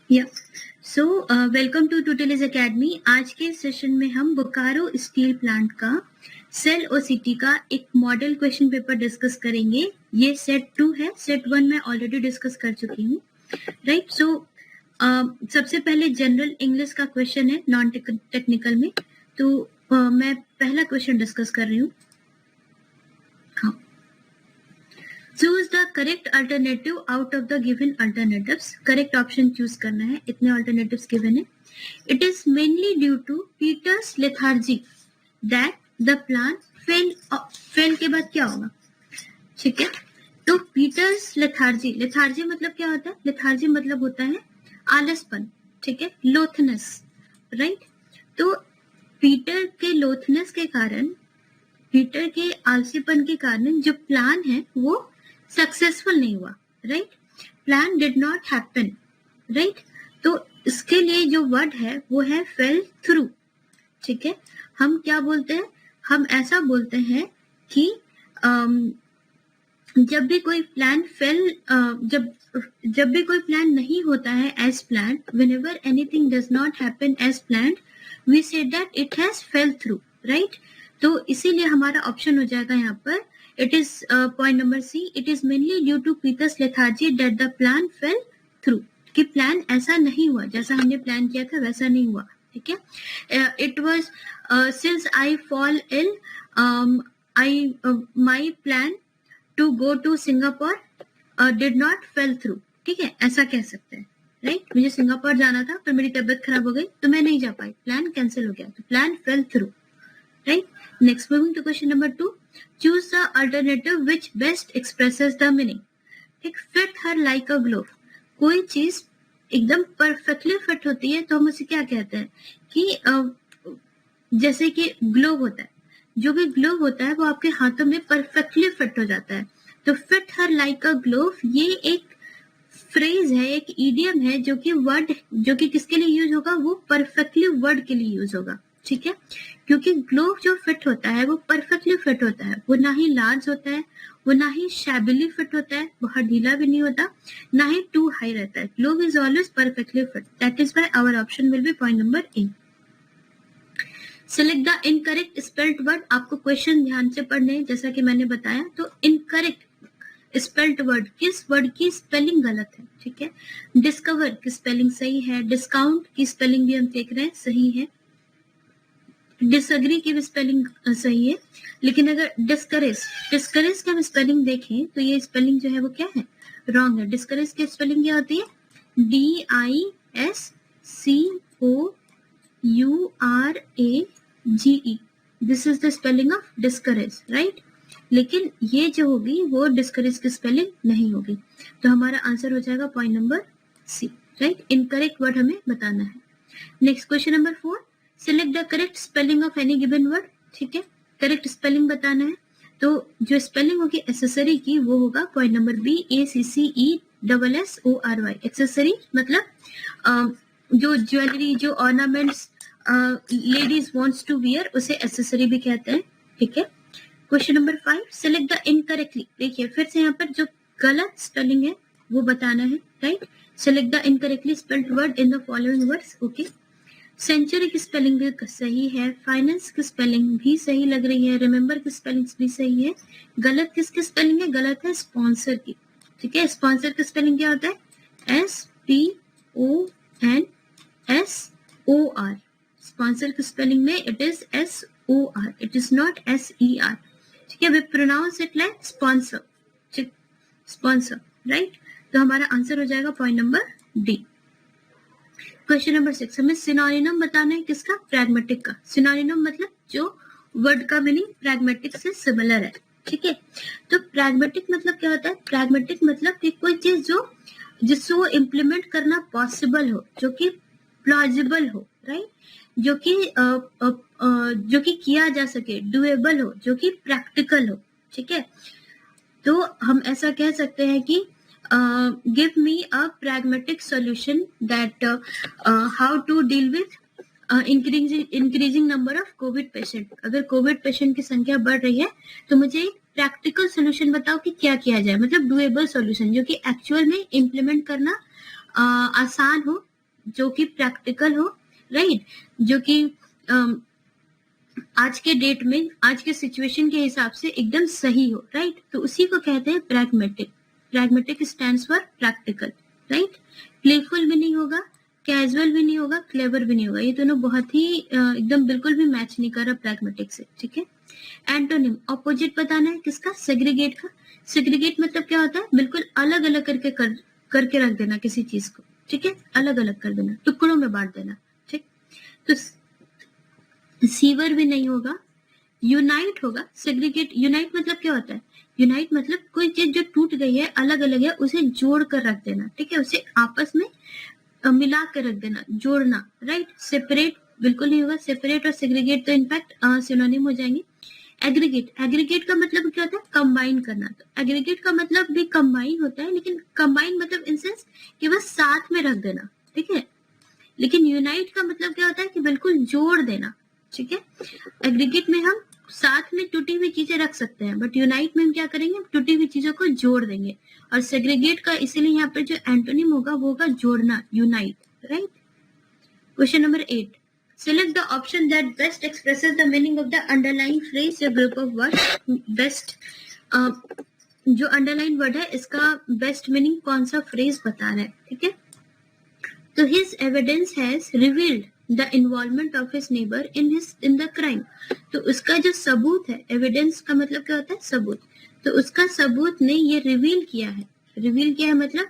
या so welcome to टूटलीज academy. आज के सेशन में हम बोकारो स्टील प्लांट का सेल ओसीटी का एक मॉडल क्वेश्चन पेपर डिस्कस करेंगे। ये सेट 2 है, सेट 1 मैं ऑलरेडी डिस्कस कर चुकी हूँ, राइट। सो सबसे पहले जनरल इंग्लिश का क्वेश्चन है, नॉन टेक्निकल में। तो मैं पहला क्वेश्चन डिस्कस कर रही हूँ। हाँ, choose the correct alternative out of the given alternatives. Correct option choose करना है, इतने अल्टरनेटिव्स गिवन है। It is mainly due to Peter's lethargy that the plant fail के बाद क्या होगा, ठीक है। तो पीटर्स लेथार्जी, लेथार्जी मतलब क्या होता है? लेथार्जी मतलब होता है आलसपन, ठीक है, लोथनेस, राइट। तो पीटर के लोथनेस के कारण, पीटर के आलसीपन के कारण जो प्लान है वो सक्सेसफुल नहीं हुआ, right. Plan did not happen, right. तो इसके लिए जो वर्ड है वो है फेल थ्रू, ठीक है। हम क्या बोलते हैं? हम ऐसा बोलते हैं कि जब भी कोई प्लान फेल, जब भी कोई प्लान नहीं होता है as plan, whenever anything does not happen as planned, we say that it has fail through, right. तो इसीलिए हमारा ऑप्शन हो जाएगा यहाँ पर, it is point number C, it is mainly due to Peter's lethargy that the plan fail through, कि plan ऐसा नहीं हुआ, जैसा हमने प्लान किया था वैसा नहीं हुआ, ठीक है। It was since I fall ill, I my plan to go to Singapore did not fail through, ठीक है, ऐसा कह सकते हैं, राइट। मुझे सिंगापुर जाना था पर मेरी तबीयत खराब हो गई तो मैं नहीं जा पाई, प्लान कैंसिल हो गया, तो plan fail through, right. Next, moving to question number 2, choose the alternative which best expresses the meaning. ठीक, fit her like a glove. कोई चीज एकदम परफेक्टली फिट होती है तो हम उसे क्या कहते हैं कि जैसे कि ग्लोव होता है, जो भी ग्लोव होता है वो आपके हाथों में परफेक्टली फिट हो जाता है। तो fit her like a glove, ये एक फ्रेज है, एक इडियम है, जो कि वर्ड, जो कि किसके लिए यूज होगा? वो परफेक्टली वर्ड के लिए यूज होगा, ठीक है। क्योंकि ग्लोव जो फिट होता है वो परफेक्टली फिट होता है, वो ना ही लार्ज होता है, वो ना ही शैबिली फिट होता है, बहुत ढीला भी नहीं होता, ना ही टू हाई रहता है। Glove is always perfectly fit, that is why our option will be point number A. Select the incorrect spelled word. आपको क्वेश्चन ध्यान से पढ़ने हैं, जैसा कि मैंने बताया। तो इनकरेक्ट स्पेल्ड वर्ड, किस वर्ड की स्पेलिंग गलत है, ठीक है। डिस्कवर की स्पेलिंग सही है, डिस्काउंट की स्पेलिंग भी हम देख रहे हैं सही है, डिसएग्री की भी स्पेलिंग सही है, लेकिन अगर डिस्करेज, डिस्करेज की हम स्पेलिंग देखें तो ये स्पेलिंग जो है वो क्या है? रॉन्ग है। डिस्करेज की स्पेलिंग क्या होती है? DISCOURAGE, this is the spelling of discourage, right. लेकिन ये जो होगी वो डिस्करेज की स्पेलिंग नहीं होगी, तो हमारा आंसर हो जाएगा point number C, right. Incorrect word हमें बताना है। Next, question number 4, select the correct spelling of any given word. ठीक है, करेक्ट स्पेलिंग बताना है। तो जो स्पेलिंग होगी एसेसरी की वो होगा point number B, ACCESSORY। Accessory मतलब जो ज्वेलरी, जो ornaments ladies wants to wear, उसे एक्सेसरी भी कहते हैं, ठीक है। Question number 5, select the incorrectly. देखिए फिर से यहाँ पर जो गलत स्पेलिंग है वो बताना है, right. Select the incorrectly spelled word in the following words, okay. Century की स्पेलिंग भी सही है, फाइनेंस की स्पेलिंग भी सही लग रही है, रिमेम्बर की स्पेलिंग भी सही है। गलत किसकी स्पेलिंग है? गलत है स्पॉन्सर की, ठीक है। स्पॉन्सर की स्पेलिंग क्या होता है? SPONSOR। स्पॉन्सर की स्पेलिंग में it is SOR, it is not SER, ठीक है। We pronounce it like sponsor, ठीक, स्पॉन्सर, राइट। तो हमारा आंसर हो जाएगा point number D. Question number 6, हमें सिनोनिमम बताना है, किसका? प्रैग्मेटिक का। सिनोनिमम मतलब जो वर्ड का मीनिंग प्रैग्मेटिक से सिमिलर है, ठीक है। तो प्रैग्मेटिक मतलब क्या होता है? प्रैग्मेटिक मतलब कि कोई चीज जो जिसको इम्प्लीमेंट करना पॉसिबल हो, जो कि प्लॉजिबल हो, राइट, जो कि किया जा सके, डुएबल हो, जो कि प्रैक्टिकल हो, ठीक है। तो हम ऐसा कह सकते हैं कि give me a pragmatic solution that how to deal with increasing number of COVID patient। अगर कोविड पेशेंट की संख्या बढ़ रही है तो मुझे एक प्रैक्टिकल सोल्यूशन बताओ कि क्या किया जाए, मतलब डुएबल सोल्यूशन, जो कि एक्चुअल में इम्प्लीमेंट करना आसान हो, जो कि प्रैक्टिकल हो, राइट, जो कि आज के डेट में, आज के सिचुएशन के हिसाब से एकदम सही हो, राइट, तो उसी को कहते हैं pragmatic. Pragmatic stands for practical, right. Playful भी नहीं होगा, कैजुअल भी नहीं होगा, क्लेवर भी नहीं होगा, ये दोनों बहुत ही एकदम बिल्कुल भी मैच नहीं कर रहा प्रैग्मेटिक से, ठीक है। एंटोनिम, ऑपोजिट बताना है किसका, सेग्रीगेट का। सेग्रीगेट मतलब क्या होता है, बिल्कुल अलग अलग करके रख देना किसी चीज को, ठीक है, अलग अलग कर देना, टुकड़ों में बांट देना, ठीक। तो सीवर भी नहीं होगा। यूनाइट होगा। सेग्रीगेट, यूनाइट मतलब क्या होता है, यूनाइट मतलब कोई चीज जो टूट गई है, अलग अलग है, उसे जोड़ कर रख देना, ठीक है, उसे आपस में मिला कर रख देना, जोड़ना, राइट। सेपरेट बिल्कुल नहीं होगा, सेपरेट और सेग्रीगेट तो इनफैक्ट सिनोनिम हो जाएंगे। एग्रीगेट, एग्रीगेट का मतलब क्या होता है, कंबाइन करना। तो एग्रीगेट का मतलब भी कंबाइन होता है, लेकिन कंबाइन मतलब इन सेंस कि बस साथ में रख देना, ठीक है। लेकिन यूनाइट का मतलब क्या होता है कि बिल्कुल जोड़ देना, ठीक है। एग्रीगेट में हम साथ में टूटी हुई चीजें रख सकते हैं, बट यूनाइट में हम क्या करेंगे, टूटी हुई चीजों को जोड़ देंगे। और सेग्रीगेट का इसीलिए यहाँ पर जो एंटोनिम होगा वो होगा जोड़ना, unite, right. Question number 8, select the option that best expresses the meaning of the underlying phrase या group of words। बेस्ट जो अंडरलाइन वर्ड है इसका बेस्ट मीनिंग कौन सा फ्रेज बता रहा है, ठीक है। तो his evidence has revealed the involvement of his neighbor in the crime। तो उसका जो सबूत है, एविडेंस का मतलब क्या होता है, सबूत, तो उसका सबूत ने ये रिवील किया है। रिवील किया है मतलब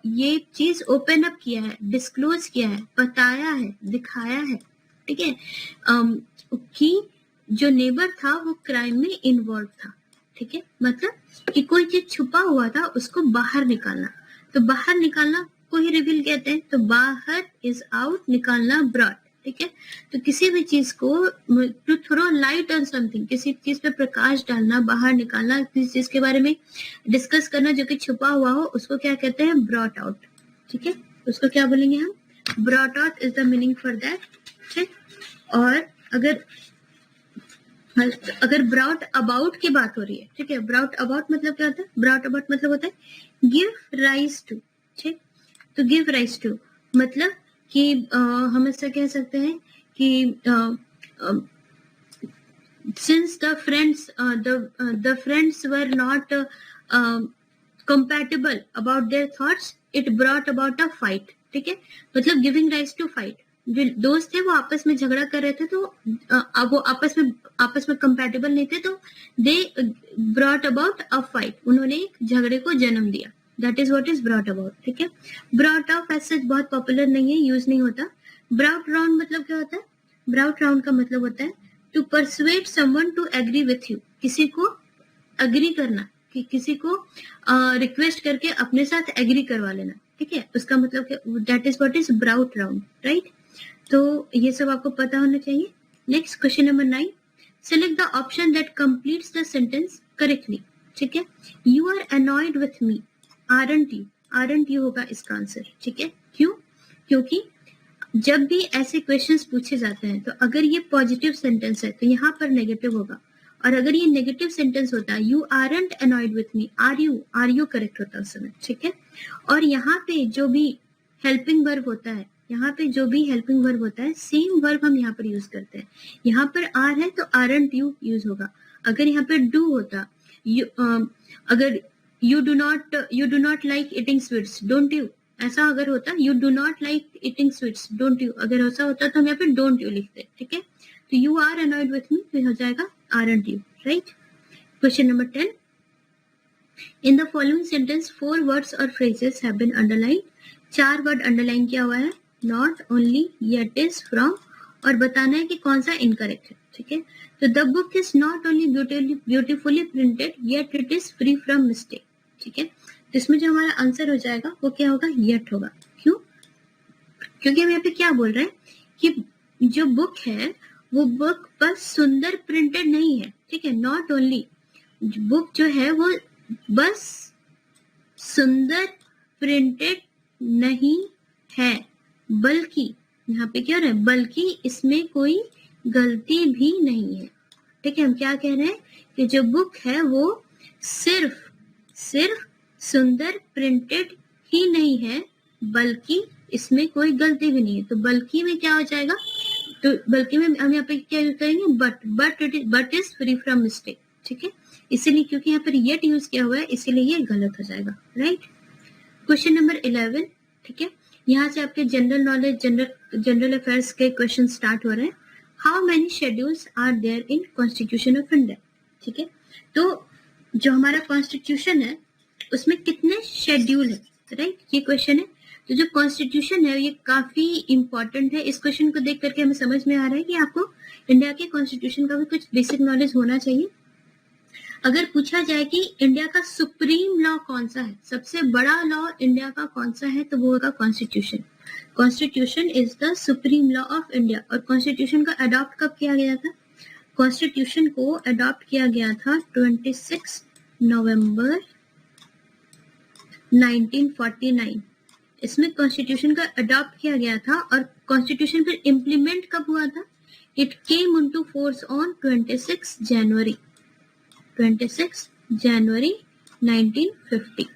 ये चीज ओपन अप किया है, डिस्क्लोज किया है, बताया है, दिखाया है, ठीक है, कि जो नेबर था वो क्राइम में इन्वॉल्व था, ठीक है। मतलब कि कोई चीज छुपा हुआ था उसको बाहर निकालना, तो बाहर निकालना को ही रिवील कहते हैं। तो बाहर इज आउट, निकालना ब्रॉड, ठीक है। तो किसी भी चीज को to throw light on something, किसी चीज पे प्रकाश डालना, बाहर निकालना, किसी चीज के बारे में डिस्कस करना जो कि छुपा हुआ हो, उसको क्या कहते हैं, ब्रॉट आउट, ठीक है। उसको क्या बोलेंगे हम, brought out is the meaning for that, ठीक। और अगर ब्राउट अबाउट की बात हो रही है, ठीक है, ब्राउट अबाउट मतलब क्या होता है, ब्राउट अबाउट मतलब होता है गिव राइज टू, ठीक। तो गिव राइज टू मतलब कि हम ऐसा कह सकते हैं कि since the friends were not compatible about their thoughts, it brought about a fight, ठीक है। मतलब गिविंग राइज टू फाइट, जो दोस्त थे वो आपस में झगड़ा कर रहे थे, तो अब वो आपस में कंपैटिबल नहीं थे, तो they brought about a fight, उन्होंने एक झगड़े को जन्म दिया, that is what is brought about, ठीक है। ब्रॉट ऑफ एज सच बहुत पॉपुलर नहीं है, यूज नहीं होता। ब्राउट राउंड मतलब क्या होता है, ब्राउट राउंड का मतलब होता है to persuade someone to agree with you, किसी को अग्री करना, कि किसी को रिक्वेस्ट करके अपने साथ एग्री करवा लेना, ठीक है, उसका मतलब that is what is brought round, right. तो ये सब आपको पता होना चाहिए। Next question number 9, select the option that completes the sentence correctly, ठीक है। You are annoyed with me, aren't you होगा इसका आंसर, ठीक है। क्यों, क्योंकि जब भी ऐसे क्वेश्चंस पूछे जाते हैं तो अगर ये पॉजिटिव सेंटेंस है तो यहाँ पर नेगेटिव होगा, और अगर ये नेगेटिव सेंटेंस होता है, you aren't annoyed with me, are you correct होता है उस समय, ठीक है। और यहाँ पे जो भी हेल्पिंग वर्ब होता है, सेम वर्ब हम यहाँ पर यूज करते हैं। यहाँ पर आर है तो आरंट यू यूज होगा। अगर यहाँ पर डू होता, अगर you do not like eating sweets, don't you, ऐसा अगर होता, you do not like eating sweets, don't you, अगर ऐसा होता तो हम यहाँ पे डोंट यू लिखते, ठीक है। तो you are annoyed with me तो हो जाएगा aren't you, right? Question number 10, in the following sentence 4 words or phrases have been underlined। 4 word underline किया हुआ है, not only, yet is, from, और बताना है कि कौन सा इनकरेक्ट है, ठीक है। तो the book is not only beautifully printed yet it is free from mistake, ठीक है। तो इसमें जो हमारा आंसर हो जाएगा वो क्या होगा, yet होगा। क्यों, क्योंकि हम यहाँ पे क्या बोल रहे हैं कि जो बुक है वो बुक बस सुंदर प्रिंटेड नहीं है, ठीक है, नॉट ओनली, बुक जो है वो बस सुंदर प्रिंटेड नहीं है, बल्कि यहाँ पे क्या हो रहा है, बल्कि इसमें कोई गलती भी नहीं है, ठीक है। हम क्या कह रहे हैं कि जो बुक है वो सिर्फ सुंदर प्रिंटेड ही नहीं है, बल्कि इसमें कोई गलती भी नहीं है, तो बल्कि में क्या हो जाएगा, तो बल्कि में हम यहाँ पे क्या यूज करेंगे, but is free from mistake, ठीक है, इसीलिए क्योंकि यहाँ पर येट यूज किया हुआ है इसीलिए ये गलत हो जाएगा, राइट। क्वेश्चन नंबर 11, ठीक है, यहाँ से आपके जनरल नॉलेज, जनरल अफेयर्स के क्वेश्चन स्टार्ट हो रहे हैं। How many schedules are there in constitution of India, ठीक है, तो जो हमारा कॉन्स्टिट्यूशन है उसमें कितने शेड्यूल है, राइट, ये क्वेश्चन है। तो जो कॉन्स्टिट्यूशन है ये काफी इंपॉर्टेंट है, इस क्वेश्चन को देख करके हमें समझ में आ रहा है कि आपको इंडिया के कॉन्स्टिट्यूशन का भी कुछ बेसिक नॉलेज होना चाहिए। अगर पूछा जाए कि इंडिया का सुप्रीम लॉ कौन सा है, सबसे बड़ा लॉ इंडिया का कौन सा है, तो वो होगा constitution. Constitution is the supreme law of India. और कॉन्स्टिट्यूशन का अडॉप्ट कब किया गया था, कॉन्स्टिट्यूशन को अडॉप्ट किया गया था 26 नवंबर 1949। इसमें कॉन्स्टिट्यूशन का अडॉप्ट किया गया था और कॉन्स्टिट्यूशन फिर इम्प्लीमेंट कब हुआ था, it came into force on 26 जनवरी 1950।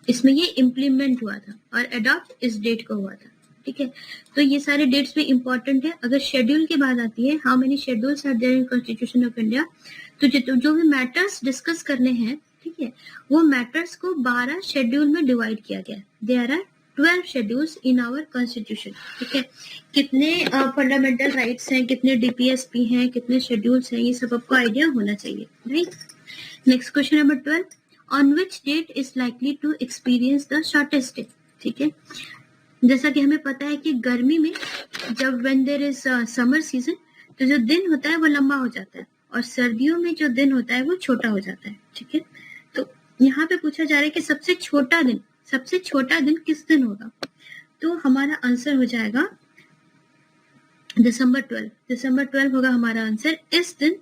इसमें ये इम्प्लीमेंट हुआ था और अडॉप्ट इस डेट को हुआ था, ठीक है। तो ये सारे डेट्स भी इंपॉर्टेंट है। अगर शेड्यूल की बात आती है, how many schedules are there in constitution of India, तो जो भी मैटर्स डिस्कस करने हैं, ठीक है, वो मैटर्स को 12 शेड्यूल में डिवाइड किया गया। There are 12 schedules in our constitution, ठीक है। कितने फंडामेंटल राइट्स हैं, कितने डीपीएसपी हैं, कितने शेड्यूल्स हैं, ये सब आपको आइडिया होना चाहिए, right. Next question number 12, on which date is likely to experience the shortest day, ठीक है। जैसा कि हमें पता है कि गर्मी में जब when there is summer season, तो जो दिन होता है वो लंबा हो जाता है और सर्दियों में जो दिन होता है वो छोटा हो जाता है, ठीक है। तो यहाँ पे पूछा जा रहा है कि सबसे छोटा दिन किस दिन होगा, तो हमारा आंसर हो जाएगा दिसंबर 12 होगा हमारा आंसर। इस दिन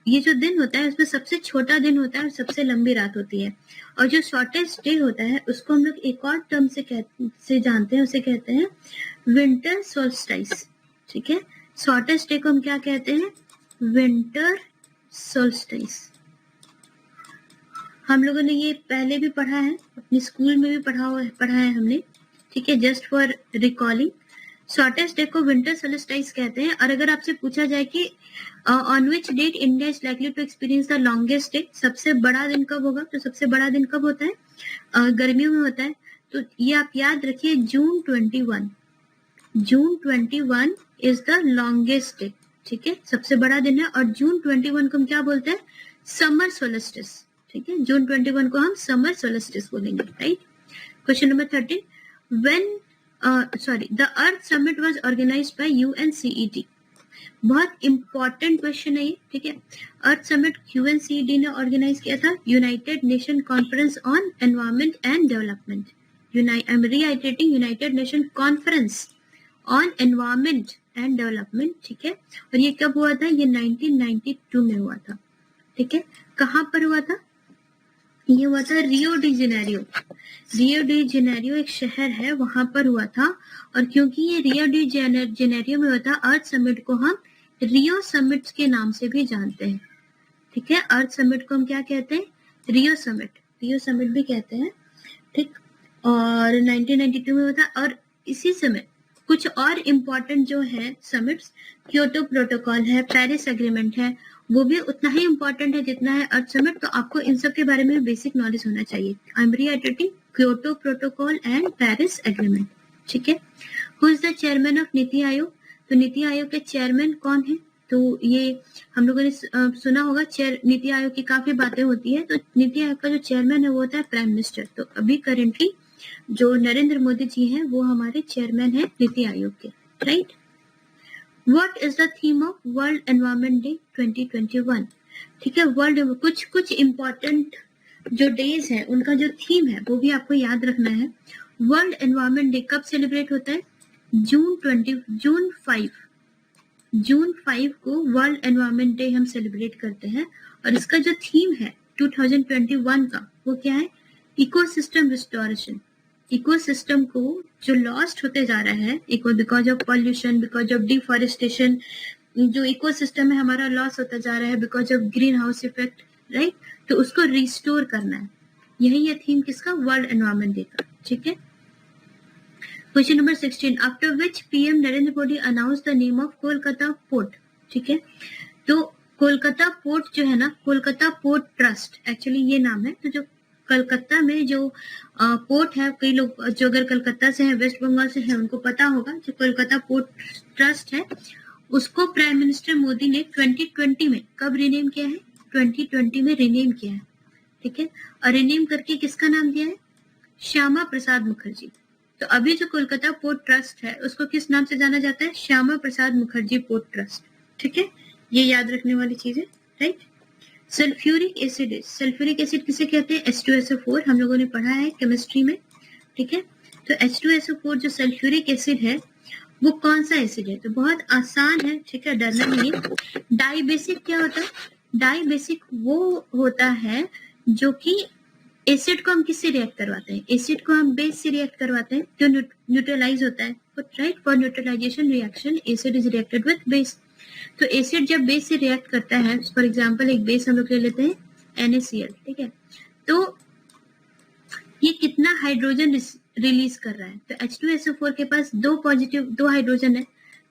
ये जो दिन होता है उसमें सबसे छोटा दिन होता है और सबसे लंबी रात होती है। और जो शॉर्टेस्ट डे होता है उसको हम लोग एक और टर्म से जानते हैं, उसे कहते हैं विंटर सोल्स्टिस, ठीक है। शॉर्टेस्ट डे को हम क्या कहते हैं, विंटर सोल्स्टिस। हम लोगों ने ये पहले भी पढ़ा है, अपने स्कूल में भी पढ़ा है हमने, ठीक है, just for recalling. Shortest day को विंटर सोल्स्टिस कहते हैं। और अगर आपसे पूछा जाए कि on which date India is likely to experience the longest day, सबसे बड़ा दिन कब होगा, तो सबसे बड़ा दिन कब होता है, गर्मियों में होता है। तो ये आप याद रखिए, जून 21 इज द लॉन्गेस्ट डे, ठीक है, सबसे बड़ा दिन है। और जून 21 को हम क्या बोलते हैं, समर सोल्स्टिस, ठीक है, जून 21 को हम समर सोल्स्टिस बोलेंगे, right. Question number 13, when the earth summit was organised by UNCED। बहुत इंपॉर्टेंट क्वेश्चन है ये, ठीक है। अर्थ समिट UNCED ने ऑर्गेनाइज किया था, United Nation conference on environment and development. I am reiterating, United Nation conference on environment and development, ठीक है। और ये कब हुआ था, ये 1992 में हुआ था, ठीक है। कहाँ पर हुआ था, ये हुआ था रियो डी जेनेरियो एक शहर है, वहां पर हुआ था। और क्योंकि ये रियो डी जेनेरियो में हुआ था, अर्थ समिट को हम रियो समिट के नाम से भी जानते हैं, ठीक है। अर्थ समिट को हम क्या कहते हैं, रियो समिट भी कहते हैं, ठीक। और 1992 में हुआ था। और इसी समय कुछ और इम्पोर्टेंट जो है समिट्स, क्योटो प्रोटोकॉल है, पेरिस एग्रीमेंट है, वो भी उतना ही इम्पोर्टेंट है जितना है अर्थ समिट। तो आपको इन सब के बारे में बेसिक नॉलेज होना चाहिए। I am reiterating, Kyoto protocol and Paris agreement, ठीक है। Who is the chairman of NITI Aayog, तो नीति आयोग के चेयरमैन कौन है, तो ये हम लोगों ने सुना होगा, नीति आयोग की काफी बातें होती है। तो नीति आयोग का जो चेयरमैन है वो होता है प्राइम मिनिस्टर। तो अभी करेंटली जो नरेंद्र मोदी जी हैं वो हमारे चेयरमैन है नीति आयोग के, right. What is the theme of World Environment Day 2021, ठीक है। वर्ल्ड कुछ इम्पोर्टेंट जो डेज है उनका जो थीम है वो भी आपको याद रखना है। वर्ल्ड एनवायरमेंट डे कब सेलिब्रेट होता है, जून 5 को वर्ल्ड एनवायरमेंट डे हम सेलिब्रेट करते हैं। और इसका जो थीम है 2021 का वो क्या है, इकोसिस्टम रिस्टोरेशन। इकोसिस्टम को जो लॉस्ट होते जा रहा है, because of pollution, because of deforestation, जो इकोसिस्टम है हमारा लॉस होता जा रहा है because of green house effect, right. तो उसको रिस्टोर करना है, यही है थीम किसका, वर्ल्ड एनवायरमेंट डे का, ठीक है। Question number 16, after which PM Narendra Modi announce the name of Kolkata port. ठीक है, तो कोलकाता पोर्ट जो है ना, कोलकाता पोर्ट ट्रस्ट एक्चुअली ये नाम है. तो जो कलकत्ता में जो पोर्ट है, कई लोग जो अगर कलकत्ता से है, वेस्ट बंगाल से है, उनको पता होगा, जो कोलकाता पोर्ट ट्रस्ट है उसको प्राइम मिनिस्टर मोदी ने 2020 में कब रिनेम किया है? 2020 में रिनेम किया है. ठीक है, और रिनेम करके किसका नाम दिया है? श्यामा प्रसाद मुखर्जी. तो अभी जो कोलकाता पोर्ट ट्रस्ट है उसको किस नाम से जाना जाता है? Shyama Prasad Mukherjee port trust. ठीक है, ये याद रखने वाली चीज है. Right. Sulphuric acid, sulphuric acid किसे कहते हैं? H2SO4, हम लोगों ने पढ़ा है केमिस्ट्री में. ठीक है, तो H2SO4 जो सल्फ्यूरिक एसिड है वो कौन सा एसिड है? तो बहुत आसान है. ठीक है, डरना नहीं है. डाइबेसिक क्या होता है? डाइबेसिक वो होता है जो कि एसिड को हम किससे रिएक्ट करवाते हैं? एसिड को हम बेस से रिएक्ट करवाते हैं जो न्यूट्रलाइज होता है. Right, for neutralisation reaction acid is reacted with base. तो एसिड जब बेस से रिएक्ट करता है, फॉर एग्जांपल एक बेस हम लोग ले लेते हैं NaCl. ठीक है, तो ये कितना हाइड्रोजन रिलीज कर रहा है? तो H2SO4 के पास दो हाइड्रोजन है,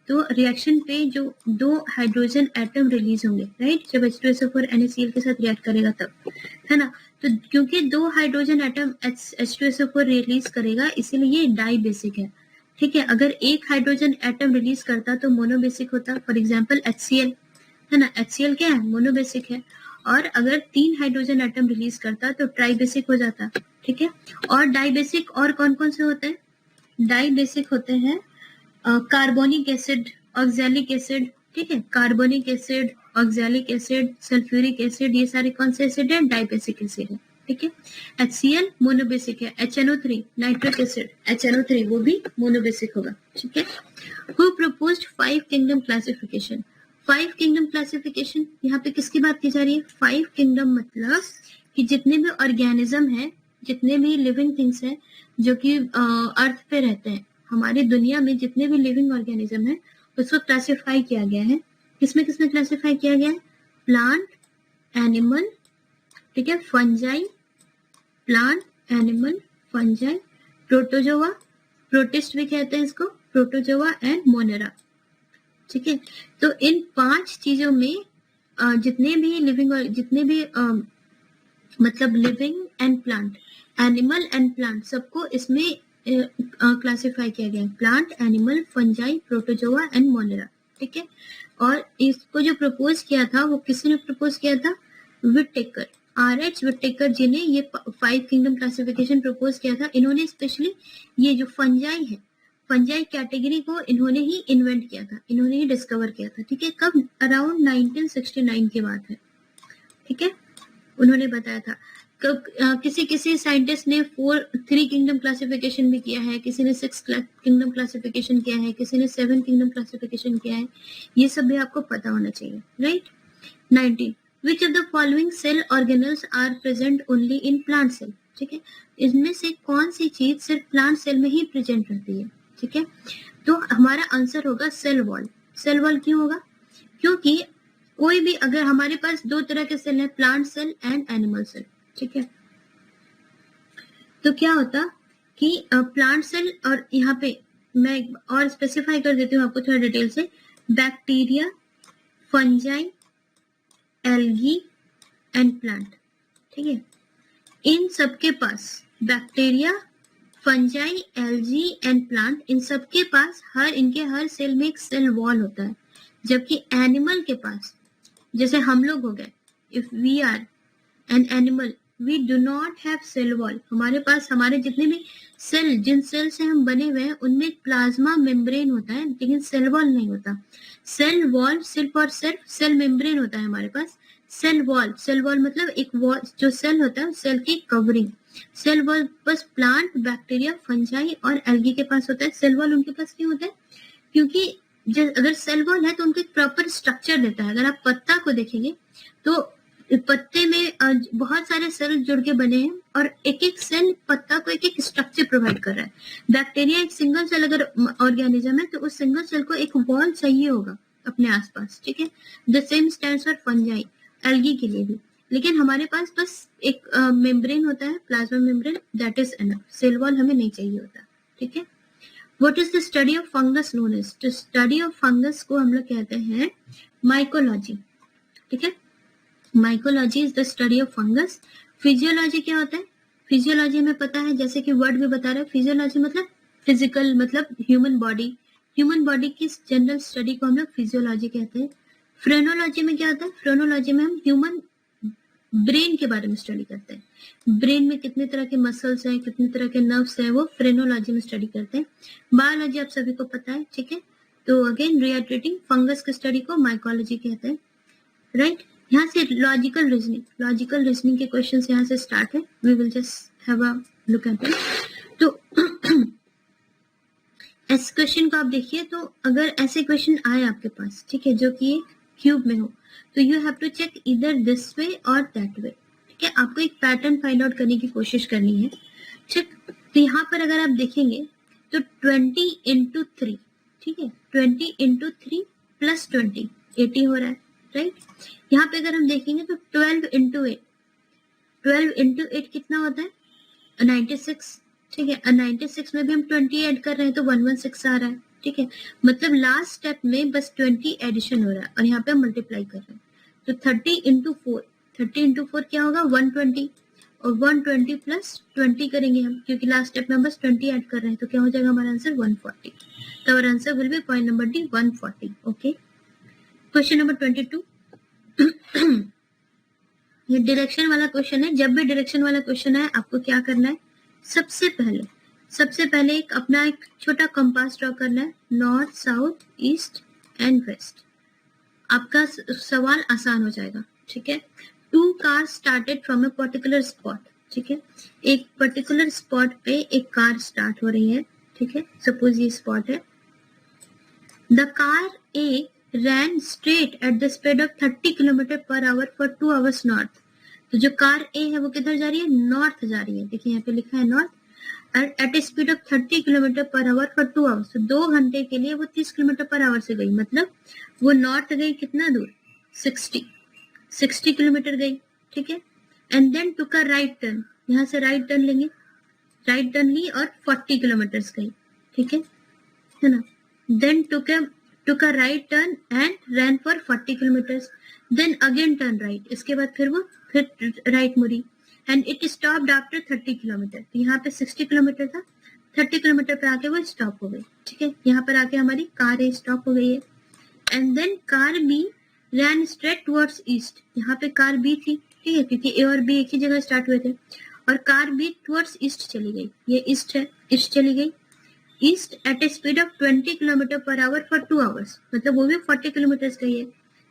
तो रिएक्शन पे जो 2 हाइड्रोजन एटम रिलीज होंगे. राइट, जब H2SO4 NaCl के साथ रिएक्ट करेगा तब, है ना. तो क्योंकि 2 हाइड्रोजन एटम H2SO4 रिलीज करेगा, इसीलिए ये डाइबेसिक है. ठीक है, अगर एक हाइड्रोजन एटम रिलीज करता तो मोनोबेसिक होता. फॉर एग्जांपल HCl, है ना. HCl क्या है? मोनोबेसिक है. और अगर 3 हाइड्रोजन एटम रिलीज करता तो ट्राइबेसिक हो जाता. ठीक है, और डाइबेसिक और कौन कौन से होते हैं? डाइबेसिक होते हैं कार्बोनिक एसिड, ऑक्सैलिक एसिड. ठीक है, carbonic acid, oxalic acid, sulphuric acid, ये सारे कौन से एसिड है? डाइबेसिक एसिड है. ठीक है, HCl मोनोबेसिक है. HNO3 नाइट्रिक एसिड, HNO3 वो भी मोनोबेसिक होगा. ठीक है. Who proposed 5 kingdom classification? 5 kingdom classification यहाँ पे किसकी बात की जा रही है? 5 किंगडम मतलब कि जितने भी ऑर्गेनिज्म है, जितने भी लिविंग थिंग्स है जो कि अर्थ पे रहते हैं, हमारी दुनिया में जितने भी लिविंग ऑर्गेनिज्म है उसको क्लासिफाई किया गया है. किसमें किसमें क्लासिफाई किया गया है? प्लांट, एनिमल, ठीक है, fungi, plant, animal, fungi, protozoa, protist भी कहते हैं इसको, प्रोटोजोआ एंड मोनेरा. ठीक है, तो इन 5 चीजों में जितने भी लिविंग और जितने भी मतलब living and plant, animal and plant, सबको इसमें क्लासिफाई किया गया है. Plant, animal, fungi, protozoa and Monera. ठीक है, और इसको जो प्रपोज किया था वो किसने प्रपोज किया था? विटेकर, RH विटेकर जी ने ये 5 किंगडम क्लासिफिकेशन प्रपोज किया था. इन्होंने स्पेशली ये जो फंजाई है, फंजाई कैटेगरी को इन्होंने ही इन्वेंट किया था, इन्होंने ही डिस्कवर किया था. ठीक है, कब? अराउंड 1969 के बाद है. ठीक है, उन्होंने बताया था. किसी साइंटिस्ट ने 3 किंगडम क्लासिफिकेशन भी किया है, किसी ने 6 किंगडम क्लासिफिकेशन किया है, किसी ने 7 किंगडम क्लासिफिकेशन किया है. ये सब भी आपको पता होना चाहिए. Right. 19, which of the following cell organelles are present only in plant cell? ठीक है, इसमें से कौन सी चीज सिर्फ प्लांट सेल में ही प्रेजेंट रहती है? ठीक है, तो हमारा आंसर होगा सेल वॉल. सेल वॉल क्यों होगा? क्योंकि कोई भी अगर हमारे पास 2 तरह के सेल है, plant cell and animal cell. ठीक है, तो क्या होता कि प्लांट सेल, और यहाँ पे मैं और स्पेसिफाई कर देती हूँ आपको थोड़ा डिटेल से, bacteria, fungi, algae and plant. ठीक है, इन सबके पास bacteria, fungi, algae and plant, इन सबके पास इनके हर सेल में एक सेल वॉल होता है. जबकि एनिमल के पास, जैसे हम लोग हो गए, if we are an animal, we do not have cell wall. हमारे पास हमारे जितने भी सेल, जिन सेल से हम बने हुए हैं उनमें प्लाज्मा मेम्ब्रेन होता है, लेकिन सेल वॉल नहीं होता. सेल वॉल सिर्फ और सिर्फ सेल मेम्ब्रेन होता है हमारे पास. सेल वॉल मतलब एक वॉल, जो सेल होता है सेल की कवरिंग. सेल वॉल बस प्लांट, बैक्टीरिया, फंजाई और एल्गी के पास होता है. सेल वॉल उनके पास क्यों होता है? क्योंकि अगर सेल वॉल है तो उनको एक प्रॉपर स्ट्रक्चर देता है. अगर आप पत्ता को देखेंगे तो पत्ते में बहुत सारे सेल जुड़ के बने हैं और एक एक सेल पत्ता को एक एक स्ट्रक्चर प्रोवाइड कर रहा है. बैक्टीरिया एक सिंगल सेल अगर ऑर्गेनिज्म है तो उस सिंगल सेल को एक वॉल चाहिए होगा अपने आसपास. ठीक है, the same stands for fungi, algae के लिए भी. लेकिन हमारे पास बस एक मेम्ब्रेन होता है, plasma membrane, that is enough. Cell wall हमें नहीं चाहिए होता. ठीक है, what is the study of fungus known as? तो स्टडी ऑफ फंगस को हम लोग कहते हैं माइकोलॉजी, ठीक है। Mycology is the study of fungus. Physiology क्या होता है? फिजियोलॉजी में पता है, जैसे कि वर्ड भी बता रहा है, फिजियोलॉजी मतलब फिजिकल, मतलब ह्यूमन बॉडी, ह्यूमन बॉडी की जनरल स्टडी को हम लोग फिजियोलॉजी कहते हैं। फ्रेनोलॉजी में क्या होता है? फ्रेनोलॉजी में हम ह्यूमन ब्रेन के बारे में स्टडी करते हैं। ब्रेन में कितने तरह के मसल्स हैं, कितने तरह के नर्व्स हैं, वो फ्रेनोलॉजी में स्टडी करते हैं। बायोलॉजी आप सभी को पता है, ठीक है। तो अगेन रिएटरेटिंग, फंगस की स्टडी को माइकोलॉजी कहते हैं, राइट। यहाँ से लॉजिकल रीजनिंग के क्वेश्चंस यहाँ से स्टार्ट है। We will just have a look at it. तो इस क्वेश्चन को आप देखिए, तो अगर ऐसे क्वेश्चन आए आपके पास, ठीक है, जो कि क्यूब में हो, तो यू हैव टू चेक इधर दिस वे और दैट वे, ठीक है। आपको एक पैटर्न फाइंड आउट करने की कोशिश करनी है, ठीक। तो यहाँ पर अगर आप देखेंगे तो 20 into 3, ठीक है, 20 into 3 plus 20 80 हो रहा है, राइट। यहाँ पे अगर हम देखेंगे तो 12 into 8, 12 into 8 कितना होता है? 96, ठीक है। 96 में भी हम 20 ऐड कर रहे हैं तो 116 आ रहा है, ठीक है। मतलब लास्ट स्टेप में बस 20 एडिशन हो रहा है और यहाँ पे हम मल्टीप्लाई कर रहे हैं। तो 30 into 4, 30 into 4 क्या होगा? 120, और 120 प्लस 20 करेंगे हम, क्योंकि लास्ट स्टेप में बस 20 ऐड कर रहे हैं, तो क्या हो जाएगा हमारा आंसर? 140। तो हमारा answer will be point number D, 140। Okay, question number 22। ये डायरेक्शन वाला क्वेश्चन है। जब भी डायरेक्शन वाला क्वेश्चन है, आपको क्या करना है? सबसे पहले एक अपना एक छोटा कंपास ड्रॉ करना है, north, south, east and west. आपका सवाल आसान हो जाएगा, ठीक है। 2 cars started from a particular spot, ठीक है। एक पर्टिकुलर स्पॉट पे एक कार स्टार्ट हो रही है, ठीक है। सपोज ये स्पॉट है। The car A ran straight at the speed of 30 km/h for 2 hours north। तो जो कार ए है वो किधर जा रही है? नॉर्थ जा रही है। देखिए यहाँ पे लिखा है north, at a speed of 30 km/h for 2 hours। तो 2 घंटे के लिए वो 30 km/h से गई, मतलब वो नॉर्थ गई कितना दूर? 60 किलोमीटर गई, ठीक है। And then took a right turn, यहाँ से राइट टर्न लेंगे, राइट टर्न ली और 40 किलोमीटर गई, ठीक है ना। Then took a right turn and ran for 40 kilometers, then again turn right, इसके बाद फिर वो राइट मुड़ी, and it stopped after 30 kilometer। तो यहाँ पे 60 किलोमीटर था, 30 किलोमीटर पे आके वो स्टॉप हो गई, ठीक है। यहाँ पर आके हमारी कार ए स्टॉप हो गई है। And then car B ran straight towards east, यहाँ पे कार बी थी, ठीक है, क्योंकि ए और बी एक ही जगह स्टार्ट हुए थे, और कार बी towards ईस्ट चली गई। ये ईस्ट है, ईस्ट चली गई, east eight a speed of 20 km/h for 2 hours, मतलब वो भी 40 किलोमीटर गई है।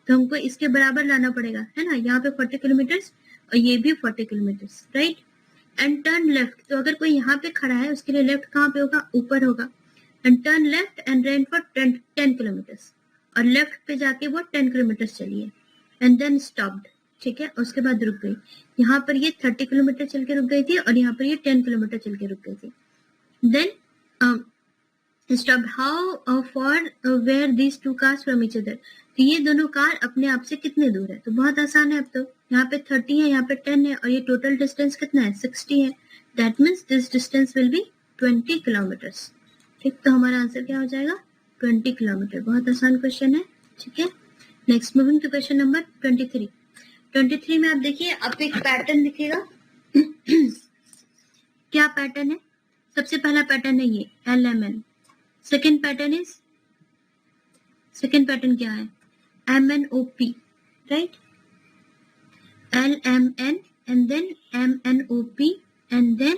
तो हमको इसके बराबर लाना पड़ेगा, है ना। यहाँ पे 40 किलोमीटर और ये भी 40 kilometre, right. And turn left, तो अगर कोई यहाँ पे खड़ा है उसके लिए लेफ्ट कहाँ पे होगा? ऊपर होगा। And turn left and run for 10 kilometre, और लेफ्ट पे जाके वो 10 किलोमीटर चली है। एंड देन स्टॉप्ड, ठीक है, उसके बाद रुक गई। यहाँ पर ये 30 किलोमीटर चल के रुक गई थी और यहाँ पर ये 10 किलोमीटर चल के रुक गई थी। Then stop, how far were these 2 cars from each other. तो ये दोनों कार अपने आप से कितने दूर है? तो बहुत आसान है। अब तो यहाँ पे 30 है, यहाँ पे 10 है, और ये टोटल डिस्टेंस कितना है? 60 है। That means this distance will be 20 kilometres, ठीक। तो हमारा आंसर क्या हो जाएगा? 20 किलोमीटर। बहुत आसान क्वेश्चन है, ठीक है। Next moving to question number 23। 23 में आप देखिए, आपको एक पैटर्न दिखेगा। क्या पैटर्न है? सबसे पहला पैटर्न है ये LMN। सेकेंड पैटर्न क्या है? MNOP, right. LMN and then MNOP and then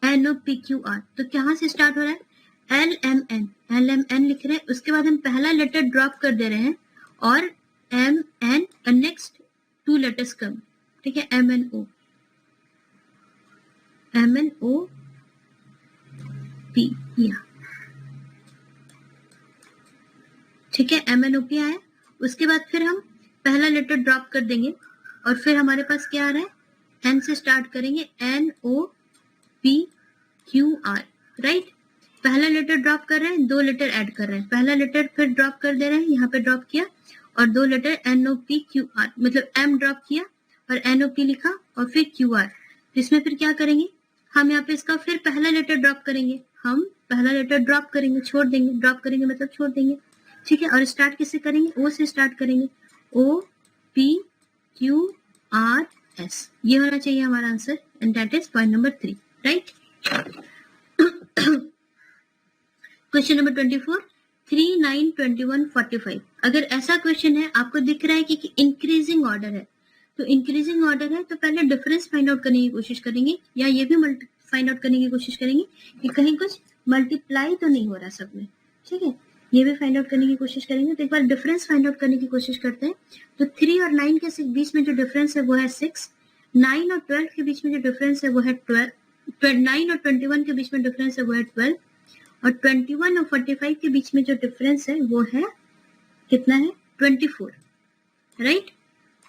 NOPQR। तो कहाँ से स्टार्ट हो रहा है? LMN लिख रहे हैं, उसके बाद हम पहला लेटर ड्रॉप कर दे रहे हैं और MN और नेक्स्ट 2 लेटर्स कम, ठीक है। MNOP, या ठीक है, MNOP आया। उसके बाद फिर हम पहला लेटर ड्रॉप कर देंगे और फिर हमारे पास क्या आ रहा है? N से स्टार्ट करेंगे, NOPQR, राइट। पहला लेटर ड्रॉप कर रहे हैं, 2 लेटर ऐड कर रहे हैं, पहला लेटर फिर ड्रॉप कर दे रहे हैं, यहाँ पे ड्रॉप किया और 2 लेटर NOPQR, मतलब M ड्रॉप किया और NOP लिखा और फिर QR। इसमें फिर क्या करेंगे? हम यहाँ पे इसका फिर पहला लेटर ड्रॉप करेंगे, हम पहला लेटर ड्रॉप करेंगे, छोड़ देंगे, ड्रॉप करेंगे मतलब छोड़ देंगे, ठीक है। और स्टार्ट किससे करेंगे? ओ से स्टार्ट करेंगे, O P Q R S, ये होना चाहिए हमारा answer, and that is point number 3, right. Question number 24, 3, 9, 21, 45। अगर ऐसा क्वेश्चन है, आपको दिख रहा है कि इंक्रीजिंग ऑर्डर है, तो इंक्रीजिंग ऑर्डर है तो पहले डिफरेंस फाइंड आउट करने की कोशिश करेंगे, या ये भी फाइंड आउट करने की कोशिश करेंगे कि कहीं कुछ मल्टीप्लाई तो नहीं हो रहा सब में, ठीक है, ये भी फाइंड आउट करने की कोशिश करेंगे। तो एक बार डिफरेंस फाइंड आउट करने की कोशिश करते हैं। तो 3 और 9 के बीच में जो डिफरेंस है वो है 6, 9 और 12 के बीच में जो डिफरेंस है वो है 12, 9 और 21 के बीच में डिफरेंस है वो है 12, और 21 और 45 के बीच में जो डिफरेंस है वो है कितना है? 24, राइट।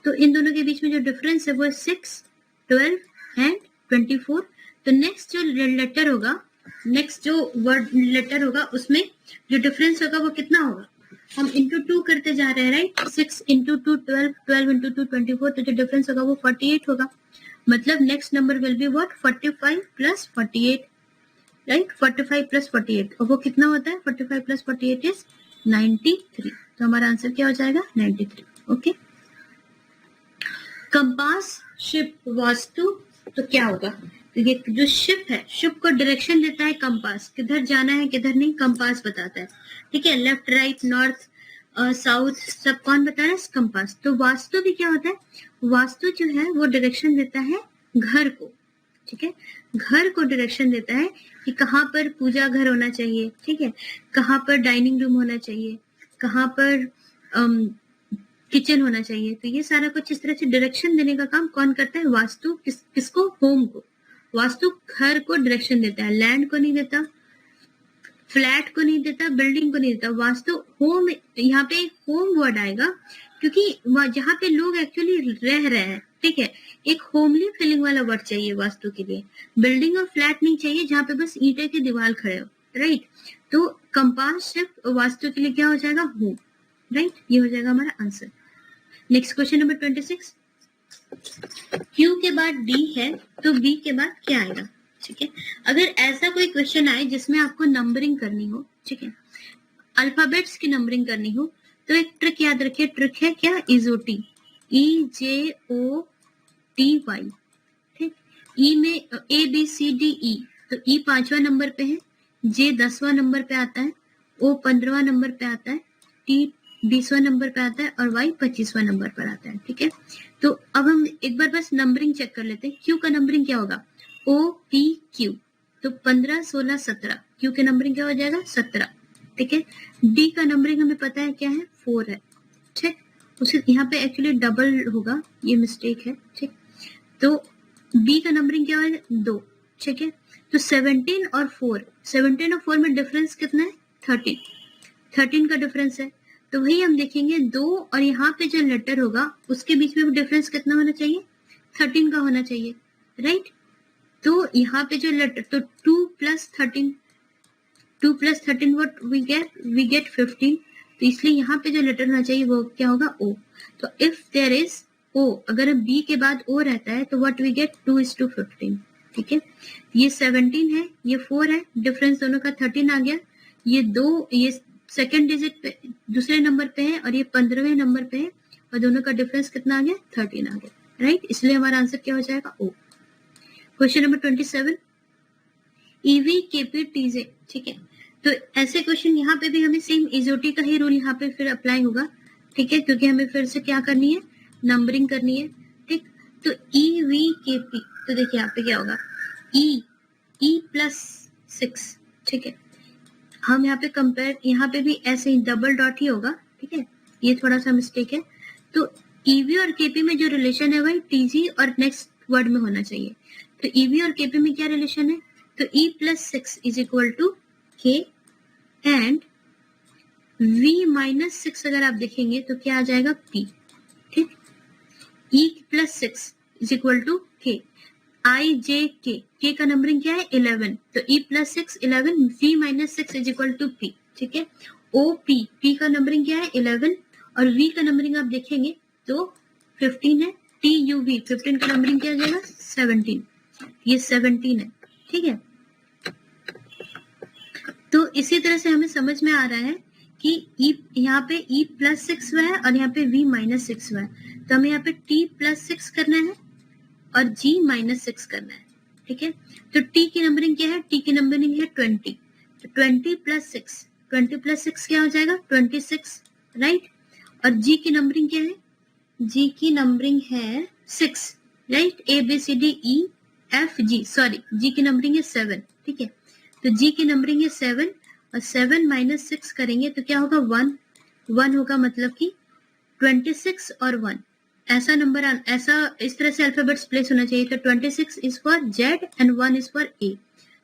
तो इन दोनों के बीच में जो डिफरेंस है वो है 6, 12 एंड 24। तो नेक्स्ट जो लेटर होगा, नेक्स्ट जो वर्ड लेटर होगा, उसमें जो डिफरेंस होगा वो कितना होगा? हम इंटू 2 करते जा रहे हैं, राइट। 6 इंटू 2 12, 12 इंटू 2 24, तो जो डिफरेंस होगा वो 48 होगा। मतलब next number will be what? 45 plus 48, right. 45 plus 48, और वो कितना होता है? 45 प्लस 48 इज 93। तो हमारा आंसर क्या हो जाएगा? 93, ओके। कंपास, शिप, वास्तु, तो क्या होगा? तो ये जो शिप है, शिप को डायरेक्शन देता है कंपास, किधर जाना है किधर नहीं, कंपास बताता है, ठीक है। लेफ्ट, राइट, नॉर्थ, साउथ, सब कौन बता रहा है? कंपास। तो वास्तु भी क्या होता है? वास्तु जो है वो डायरेक्शन देता है घर को, ठीक है, घर को डायरेक्शन देता है कि कहाँ पर पूजा घर होना चाहिए, ठीक है, कहाँ पर डाइनिंग रूम होना चाहिए, कहाँ पर किचन होना चाहिए। तो ये सारा कुछ इस तरह से डायरेक्शन देने का काम कौन करता है? वास्तु। किसको? होम को। वास्तु घर को डायरेक्शन देता है, लैंड को नहीं देता, फ्लैट को नहीं देता, बिल्डिंग को नहीं देता। वास्तु होम, यहाँ पे होम वर्ड आएगा क्योंकि जहाँ पे लोग एक्चुअली रह रहे हैं, ठीक है, एक होमली फीलिंग वाला वर्ड चाहिए वास्तु के लिए। बिल्डिंग और फ्लैट नहीं चाहिए जहाँ पे बस ईंटे की दीवार खड़े हो, राइट। तो कंपास शिप वास्तु के लिए क्या हो जाएगा? Home, right. ये हो जाएगा हमारा answer. Next question number 26, Q के बाद डी है तो बी के बाद क्या आएगा, ठीक है। अगर ऐसा कोई क्वेश्चन आए जिसमें आपको नंबरिंग करनी हो, ठीक है, अल्फाबेट्स की नंबरिंग करनी हो, तो एक ट्रिक याद रखिए। ट्रिक है क्या? इजोटी, EJOTY, ठीक। ई में ABCDE, तो ई 5वां नंबर पे है, J 10वां नंबर पे आता है, O 15वां नंबर पे आता है, T 20वां नंबर पे आता है, और Y 25वां नंबर पर आता है, ठीक है। तो अब हम एक बार बस नंबरिंग चेक कर लेते हैं। क्यू का नंबरिंग क्या होगा? OPQ, तो 15, 16, 17, क्यू के नंबरिंग क्या हो जाएगा? 17, ठीक है। डी का नंबरिंग हमें पता है क्या है? 4 है, ठीक। उसे यहाँ पे एक्चुअली डबल होगा, ये मिस्टेक है, ठीक। तो बी का नंबरिंग क्या है? 2, ठीक है। तो 17 और 4 में डिफरेंस कितना है? 13 का डिफरेंस है। तो वही हम देखेंगे 2 और यहाँ पे जो लेटर होगा उसके बीच में डिफरेंस कितना होना चाहिए? 13 का होना चाहिए, राइट। तो यहाँ पे जो लेटर, तो 2 प्लस 13 व्हाट वी गेट 15। तो इसलिए यहाँ पे जो लेटर होना चाहिए वो क्या होगा? O। तो इफ देयर इज O, अगर बी के बाद O रहता है तो व्हाट वी गेट? 2:15, ठीक है। ये 17 है, ये 4 है, डिफरेंस दोनों का 13 आ गया। ये 2, ये सेकेंड डिजिट पे दूसरे नंबर पे है और ये 15वें नंबर पे है, और दोनों का डिफरेंस कितना आ गया? 13 आ गया, राइट। इसलिए हमारा आंसर क्या हो जाएगा? O। क्वेश्चन नंबर 27, EVKPTJ, ठीक है। तो ऐसे क्वेश्चन यहाँ पे भी हमें सेम इजोटी का ही रूल यहाँ पे फिर अप्लाई होगा, ठीक है, क्योंकि हमें फिर से क्या करनी है? नंबरिंग करनी है, ठीक। तो EVKP, तो देखिए यहाँ पे क्या होगा? E प्लस 6, ठीक है। हम यहाँ पे कंपेयर, यहाँ पे भी ऐसे ही डबल डॉट ही होगा, ठीक है, ये थोड़ा सा मिस्टेक है। तो EV और KP में जो रिलेशन है वही TG और नेक्स्ट वर्ड में होना चाहिए। तो EV और KP में क्या रिलेशन है? तो E plus 6 is equal to K, and V minus 6 अगर आप देखेंगे तो क्या आ जाएगा? P, ठीक। E plus 6 is equal to K, IJK, K का नंबरिंग क्या है? 11, तो E plus 6 11, V minus 6 is equal to P, ठीक है। OP, P का नंबरिंग क्या है? 11, और V का नंबरिंग आप देखेंगे तो 15 है। TUV, 15 का नंबरिंग क्या आ जाएगा? 17, ये 17 है, ठीक है। तो इसी तरह से हमें समझ में आ रहा है कि e यहाँ पे e प्लस 6 हुआ है और यहाँ पे v माइनस 6 हुआ है, तो हमें यहाँ पे t प्लस 6 करना है और g माइनस 6 करना है, ठीक है। तो t की नंबरिंग क्या है, t की नंबरिंग है 20, तो 20 प्लस 6 क्या हो जाएगा 26, राइट। और g की नंबरिंग क्या है, g की नंबरिंग है 6, right. a b c d e f g, sorry g की नंबरिंग है 7, ठीक है। तो g की नंबरिंग है 7 और 7 माइनस 6 करेंगे तो क्या होगा 1 होगा, मतलब कि 26 और 1 ऐसा नंबर, ऐसा इस तरह से अल्फाबेट्स प्लेस होना चाहिए। तो 26 is for Z and 1 is for A,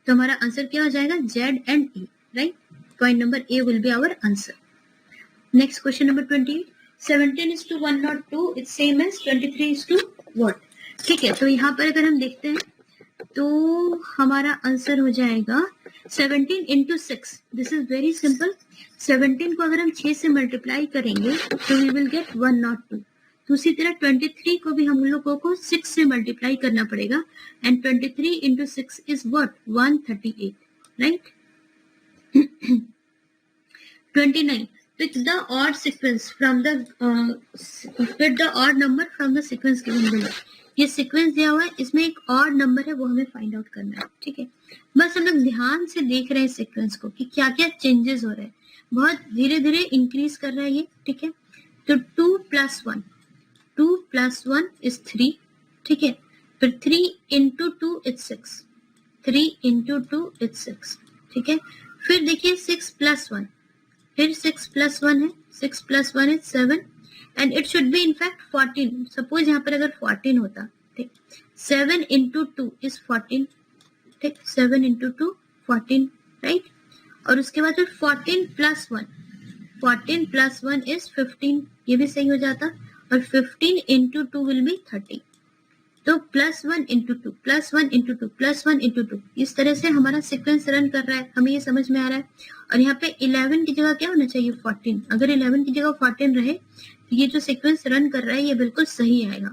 तो हमारा आंसर क्या हो जाएगा Z and A, right. Point number A will be our answer. Next question number 28, 17 is to 102 it's same as 23 is to what, ठीक है। तो यहाँ पर अगर हम देखते हैं तो हमारा आंसर हो जाएगा 17 into 6, this is very simple. 17 को अगर हम 6 से मल्टीप्लाई करेंगे तो वी विल गेट 102। दूसरी तरह 23 को भी हम लोगों को 6 से मल्टीप्लाई करना पड़ेगा and 23 into 6 is what 138, right. 29, pick the odd sequence from the pick the odd number from the sequence given below। ये सीक्वेंस दिया हुआ है, इसमें एक और नंबर है वो हमें फाइंड आउट करना है, ठीक है। बस हम लोग ध्यान से देख रहे हैं सीक्वेंस को कि क्या क्या चेंजेस हो रहे हैं, बहुत धीरे धीरे इंक्रीज कर रहा है ये, ठीक है। तो 2 plus 1 is 3, ठीक है। फिर 3 into 2 is 6, 3 into 2 is 6, ठीक है। फिर देखिए 6 plus 1, फिर 6 plus 1 है, 6 plus 1 is 7 and it should be in fact 14। Suppose यहाँ पर अगर 14 होता, ठीक, 7 into 2 is 14, ठीक, 7 into 2 14, राइट। और उसके बाद फिर 14 plus 1 is 15, ये भी सही हो जाता। और 15 into 2 will be 30, तो +1 into 2 +1 into 2 +1 into 2 इस तरह से हमारा सीक्वेंस रन कर रहा है, हमें ये समझ में आ रहा है। और यहाँ पे 11 की जगह क्या होना चाहिए 14, अगर 11 की जगह 14 रहे तो ये जो सीक्वेंस रन कर रहा है ये बिल्कुल सही आएगा।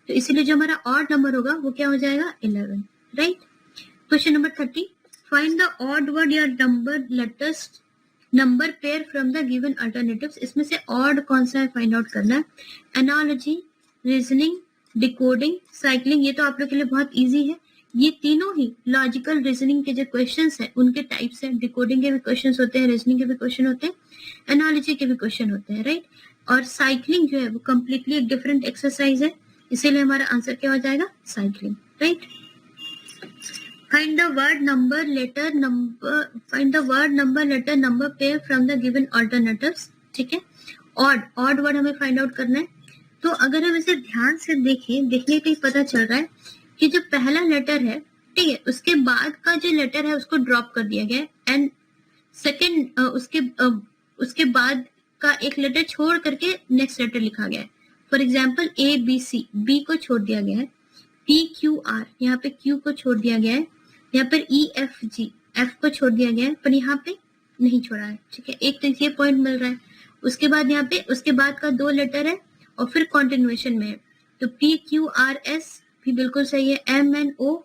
तो इसीलिए जो हमारा ऑड नंबर होगा वो क्या हो जाएगा 11, right. Question number 30, find the odd word या number pair from the given alternatives. इसमें से ऑड कौन सा है फाइंड आउट करना है। एनालॉजी, रीजनिंग, डिकोडिंग, साइक्लिंग, ये तो आप लोग के लिए बहुत इजी है। ये तीनों ही लॉजिकल रीजनिंग के जो क्वेश्चंस हैं उनके टाइप्स हैं। डिकोडिंग के भी क्वेश्चंस होते हैं, रीजनिंग के भी क्वेश्चन होते हैं, एनालॉजी के भी क्वेश्चन होते हैं, राइट। और साइक्लिंग जो है वो कम्प्लीटली एक डिफरेंट एक्सरसाइज है, इसीलिए हमारा आंसर क्या हो जाएगा cycling, right. Find the word number letter number pair from the given alternatives, ठीक है। ऑड वर्ड हमें फाइंड आउट करना है। तो अगर हम इसे ध्यान से देखने पे पता चल रहा है कि जो पहला लेटर है, ठीक है, उसके बाद का जो लेटर है उसको ड्रॉप कर दिया गया है एंड सेकेंड उसके बाद का एक लेटर छोड़ करके नेक्स्ट लेटर लिखा गया है। फॉर एग्जाम्पल ABC, B को छोड़ दिया गया है, PQR, यहाँ पे Q को छोड़ दिया गया है, यहाँ पर EFG, F को छोड़ दिया गया है, पर यहाँ पे नहीं छोड़ा है, ठीक है। एक तो ये पॉइंट मिल रहा है। उसके बाद यहाँ पे उसके बाद का 2 लेटर है और फिर कॉन्टिन्यूएशन में है, तो PQRS भी बिल्कुल सही है, MNO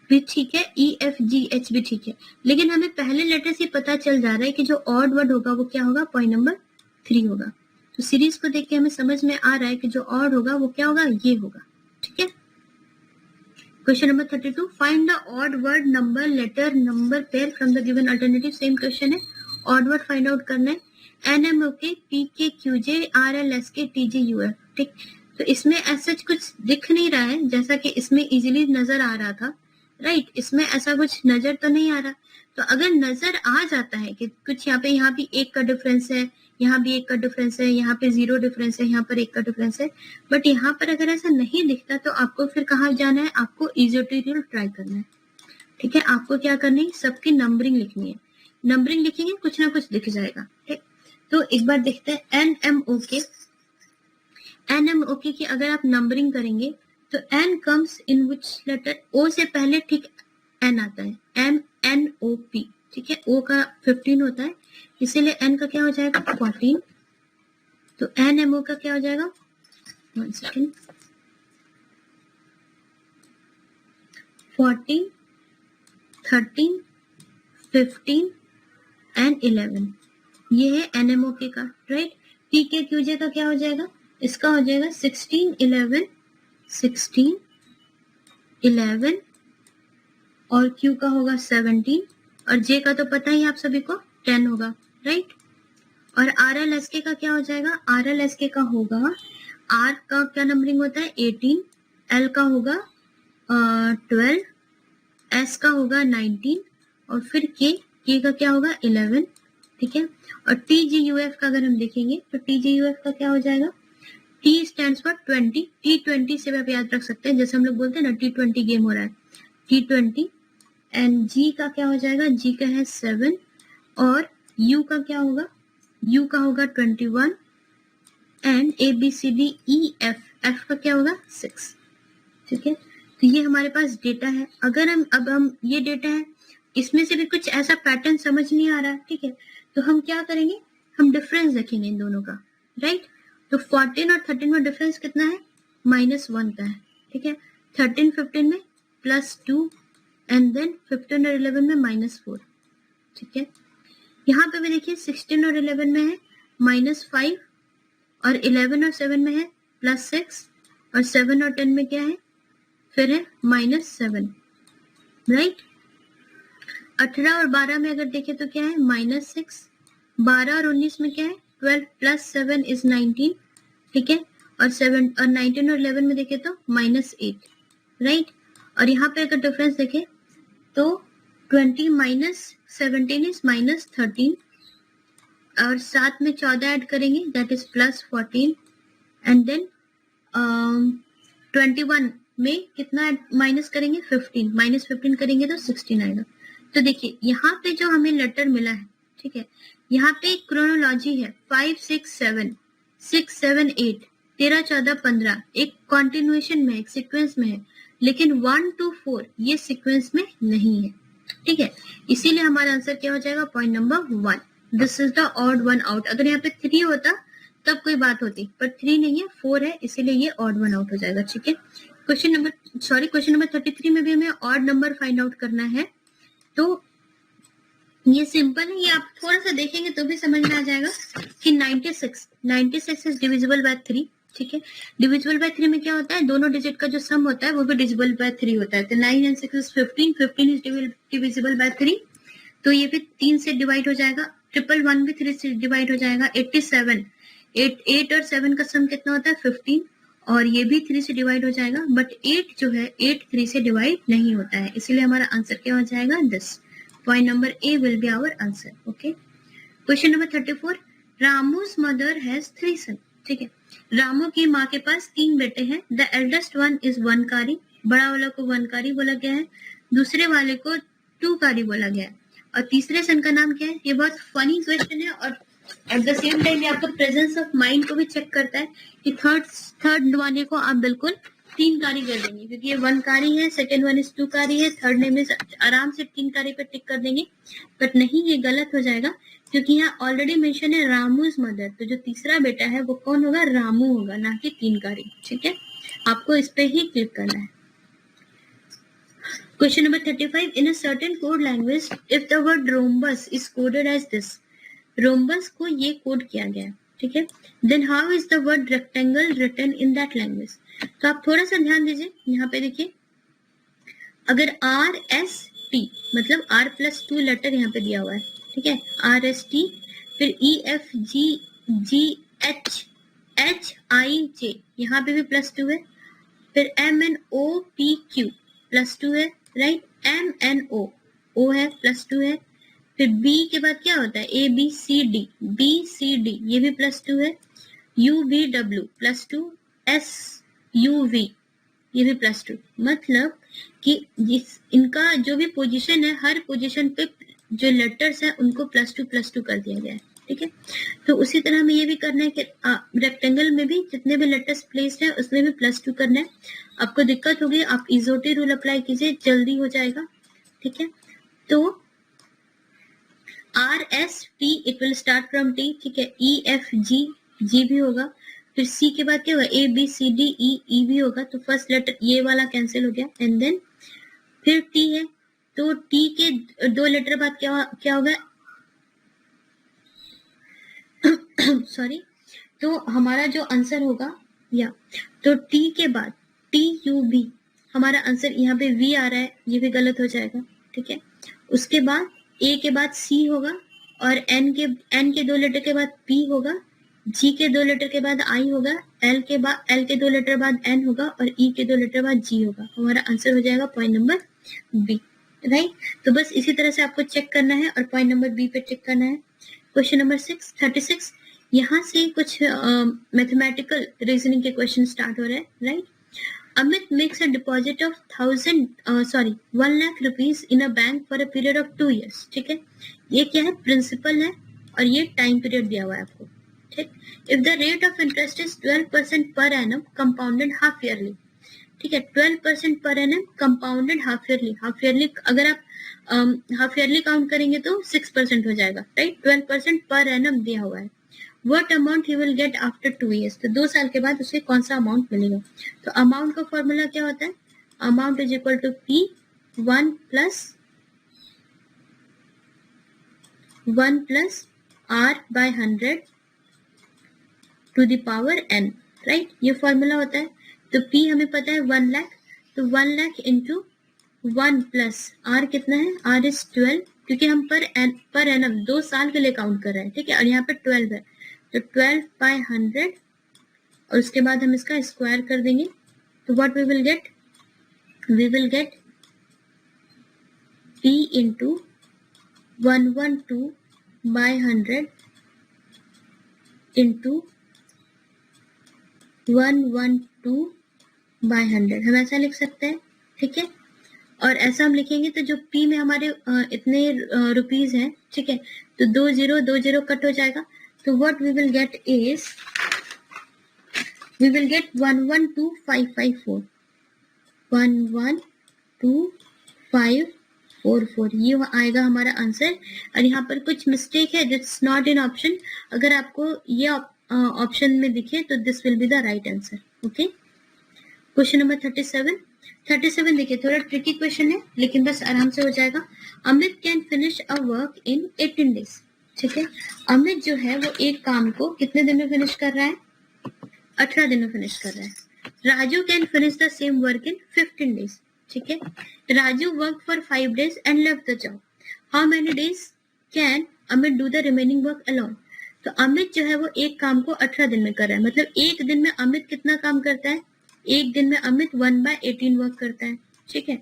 भी ठीक है, EFGH भी ठीक है। लेकिन हमें पहले लेटर से पता चल जा रहा है कि जो ऑड वर्ड होगा वो क्या होगा, पॉइंट नंबर 3 होगा। तो सीरीज को देख के हमें समझ में आ रहा है कि जो ऑड होगा वो क्या होगा, ये होगा, ठीक है। Question number 32, find the odd word number letter number pair from the given alternative. Same question है, ऑड वर्ड फाइंड आउट करना है। NMOK PKQJ RLSK TGUF, ठीक। तो इसमें ऐसा कुछ दिख नहीं रहा है जैसा कि इसमें इजीली नजर आ रहा था, राइट। इसमें ऐसा कुछ नजर तो नहीं आ रहा। तो अगर नजर आ जाता है कि कुछ यहाँ पे 1 का डिफरेंस है, यहाँ भी 1 का डिफरेंस है, यहाँ पे 0 डिफरेंस है, यहाँ पर 1 का डिफरेंस है, बट यहाँ पर अगर ऐसा नहीं दिखता तो आपको फिर कहाँ जाना है, आपको इजोटेरियल ट्राई करना है, ठीक है। आपको क्या करनी है, सबकी नंबरिंग लिखनी है। नंबरिंग लिखेंगे कुछ ना कुछ दिख जाएगा, ठीक। तो एक बार देखते हैं NMOK की अगर आप नंबरिंग करेंगे तो N comes in which letter, O से पहले ठीक N आता है, MNOP, ठीक है। O का 15 होता है, इसीलिए N का क्या हो जाएगा 14। तो NMO का क्या हो जाएगा, 1 सेकेंड, 14 13, 15 एंड 11, ये है NMOK का, राइट। PKQJ का क्या हो जाएगा, इसका हो जाएगा 16, 11, 16, 11 और Q का होगा 17 और J का तो पता ही आप सभी को 10 होगा, राइट। और RLSK का क्या हो जाएगा, RLSK का होगा, R का क्या नंबरिंग होता है 18, L का होगा 12, S का होगा 19 और फिर K का क्या होगा 11, ठीक है। और TGUF का अगर हम देखेंगे तो TGUF का क्या हो जाएगा, T स्टैंड्स फॉर 20, T20 से भी आप याद रख सकते हैं, जैसे हम लोग बोलते हैं ना T20 गेम हो रहा है, T20। एंड G का क्या हो जाएगा, G का है 7 और U का क्या होगा, U का होगा 21 एंड ABCDEF, F का क्या होगा 6, ठीक है। तो ये हमारे पास डेटा है। अगर हम ये डेटा है, इसमें से भी कुछ ऐसा पैटर्न समझ नहीं आ रहा है, ठीक है, तो हम क्या करेंगे, हम डिफरेंस देखेंगे इन दोनों का, राइट। तो 14 और 13 में डिफरेंस कितना है, -1 का है, ठीक है। 13, 15 में +2 एंड देन 15 और 11 में -4, ठीक है। यहाँ पे भी देखिए 16 और 11 में है -5 और 11 और 7 में है +6 और 7 और 10 में क्या है, फिर है -7, राइट। 18 और 12 में अगर देखें तो क्या है -6, 12 और 19 में क्या है 12 + 7 इज 19, ठीक है। और 19 और 11 में देखें तो -8, राइट। और यहाँ पे अगर डिफरेंस देखें तो 20 - 17 इज -13 और साथ में 14 ऐड करेंगे दैट इज +14 एंड देन 21 में कितना माइनस करेंगे 15, -15 करेंगे तो 16 आएगा। तो देखिए यहाँ पे जो हमें लेटर मिला है, ठीक है, यहाँ पे एक क्रोनोलॉजी है 5, 6, 7, 6, 7, 8, 13, 14, 15 एक कॉन्टिन्यूएशन में, एक सीक्वेंस में है, लेकिन 1 to 4 ये सीक्वेंस में नहीं है, ठीक है। इसीलिए हमारा आंसर क्या हो जाएगा, point number 1, this is the odd one out. अगर यहाँ पे 3 होता तब कोई बात होती, पर 3 नहीं है, 4 है, इसीलिए ये ऑड वन आउट हो जाएगा, ठीक है। क्वेश्चन नंबर 33 में भी हमें ऑड नंबर फाइंड आउट करना है। तो ये सिंपल है, ये आप थोड़ा सा देखेंगे तो भी समझ में आ जाएगा कि 96 इज डिविजिबल बाय 3, ठीक है। डिविजिबल बाय 3 में क्या होता है, दोनों डिजिट का जो सम होता है वो भी डिविजिबल बाय 3 होता है। तो 9 and 6 is 15, 15 is divisible by 3, तो ये भी 3 से डिवाइड हो जाएगा। 111 भी 3 से डिवाइड हो जाएगा। 87, 8 और 7 का सम कितना होता है 15 और ये भी 3 से डिवाइड हो जाएगा, बट 8 जो है 8 3 से डिवाइड नहीं होता है, इसीलिए हमारा आंसर क्या हो जाएगा, this. Point number a will be our answer, okay. Question number 34, Ramu's mother has 3 son, ठीक है। रामू की माँ के पास 3 बेटे हैं। द एल्डेस्ट वन इज वनकारी, बड़ा वाला को वनकारी बोला गया है, दूसरे वाले को टूकारी बोला गया है, और तीसरे सन का नाम क्या है। ये बहुत फनी क्वेश्चन है और एट द सेम टाइम ये आपका प्रेजेंस ऑफ माइंड को भी चेक करता है कि थर्ड वाले को आप बिल्कुल 3 कारी कर देंगे, क्योंकि ये 1 कारी है, सेकंड वन इज 2 कारी है, थर्ड नेम इज आराम से 3 कारी पे टिक कर देंगे, बट नहीं, ये गलत हो जाएगा, क्योंकि यहाँ ऑलरेडी मेंशन है रामूज मदर, तो जो तीसरा बेटा है वो कौन होगा, रामू होगा, ना कि 3 कारी, ठीक है। आपको इस पे ही क्लिक करना है। Question number 35, in a certain code language, if the word rhombus is coded as this, rhombus को ये कोड किया गया, ठीक है, then how is the word rectangle written in that language? तो आप थोड़ा सा ध्यान दीजिए, यहाँ पे देखिए, अगर RST मतलब R+2 लेटर यहाँ पे दिया हुआ है, ठीक है, RST, फिर EFGHHIJ यहाँ पे भी +2 है, फिर MNOPQ +2 है, राइट, MNO O है +2 है, फिर B के बाद क्या होता है ABCD, BCD ये भी +2 है, UVW +2, SUV ये भी +2, मतलब कि इनका जो भी पोजीशन है, हर पोजीशन पे जो लेटर्स है उनको +2 कर दिया गया है, ठीक है। तो उसी तरह हमें ये भी करना है कि रेक्टेंगल में भी जितने भी लेटर्स प्लेस्ड है उसमें भी +2 करना है। आपको दिक्कत होगी, आप इजोटी रूल अप्लाई कीजिए, जल्दी हो जाएगा, ठीक है। तो RST it will start from T, ठीक है, EFG G भी होगा, फिर C के बाद क्या होगा ABCDE E भी होगा, तो फर्स्ट लेटर ये वाला कैंसिल हो गया, एंड देन फिर T है, तो टी के 2 लेटर बाद क्या होगा सॉरी, तो हमारा जो आंसर होगा या तो टी के बाद TUB, हमारा आंसर यहाँ पे V आ रहा है, ये भी गलत हो जाएगा, ठीक है। उसके बाद A के बाद C होगा और N के 2 लेटर के बाद P होगा, G के 2 लेटर के बाद I होगा, L के 2 लेटर बाद N होगा और E के 2 लेटर बाद G होगा। हमारा आंसर हो जाएगा पॉइंट नंबर B, राइट। तो बस इसी तरह से आपको चेक करना है और पॉइंट नंबर B पे चेक करना है। क्वेश्चन नंबर 36, यहाँ से कुछ मैथमेटिकल रीजनिंग के क्वेश्चन स्टार्ट हो रहे हैं, right. Amit makes a deposit of 1 lakh rupees in a bank for a period of 2 years, ठीक है। ये क्या है, प्रिंसिपल है और ये टाइम पीरियड दिया हुआ है आपको, ठीक। If the rate of interest is 12% per annum compounded half yearly, ठीक है। 12% per annum compounded half yearly अगर आप हाफ ईयरली काउंट करेंगे तो 6% हो जाएगा, राइट। 12% पर एनम दिया हुआ है। What amount he will get after 2 years, तो 2 साल के बाद उसे कौन सा अमाउंट मिलेगा। तो अमाउंट का फॉर्मूला क्या होता है, amount is equal to P1 plus R by 100 to the power n, right. ये फॉर्मूला होता है। तो P हमें पता है 1 लाख, तो 1 लाख इंटू 1 प्लस R कितना है, R इज 12, क्योंकि हम पर एनम 2 साल के लिए काउंट कर रहे हैं, ठीक है। और यहाँ पे 12 है, तो 12 बाय 100 और उसके बाद हम इसका स्क्वायर कर देंगे। तो what we will get P into 112 by 100 into 112 by 100, हम ऐसा लिख सकते हैं, ठीक है। और ऐसा हम लिखेंगे तो जो P में हमारे इतने रुपीज हैं, ठीक है, तो 2 0 कट हो जाएगा। तो what we will get is 112554, 112544, ये आएगा हमारा आंसर। और यहाँ पर कुछ मिस्टेक है, दिट्स नॉट इन ऑप्शन। अगर आपको ये ऑप्शन में दिखे तो this will be the right answer, okay. Question number 37 देखिए, थोड़ा ट्रिकी क्वेश्चन है लेकिन बस आराम से हो जाएगा। Amit can finish a work in 18 days, ठीक है। अमित जो है वो एक काम को कितने दिन में फिनिश कर रहा है, 18 दिन में फिनिश कर रहा है। Raju can finish the same work in 15 days, ठीक है। Raju work for 5 days and left the job, how many days can Amit do the remaining work alone. तो अमित जो है वो एक काम को 18 दिन में कर रहा है, मतलब एक दिन में अमित कितना काम करता है, एक दिन में अमित 1/18 वर्क करता है, ठीक है।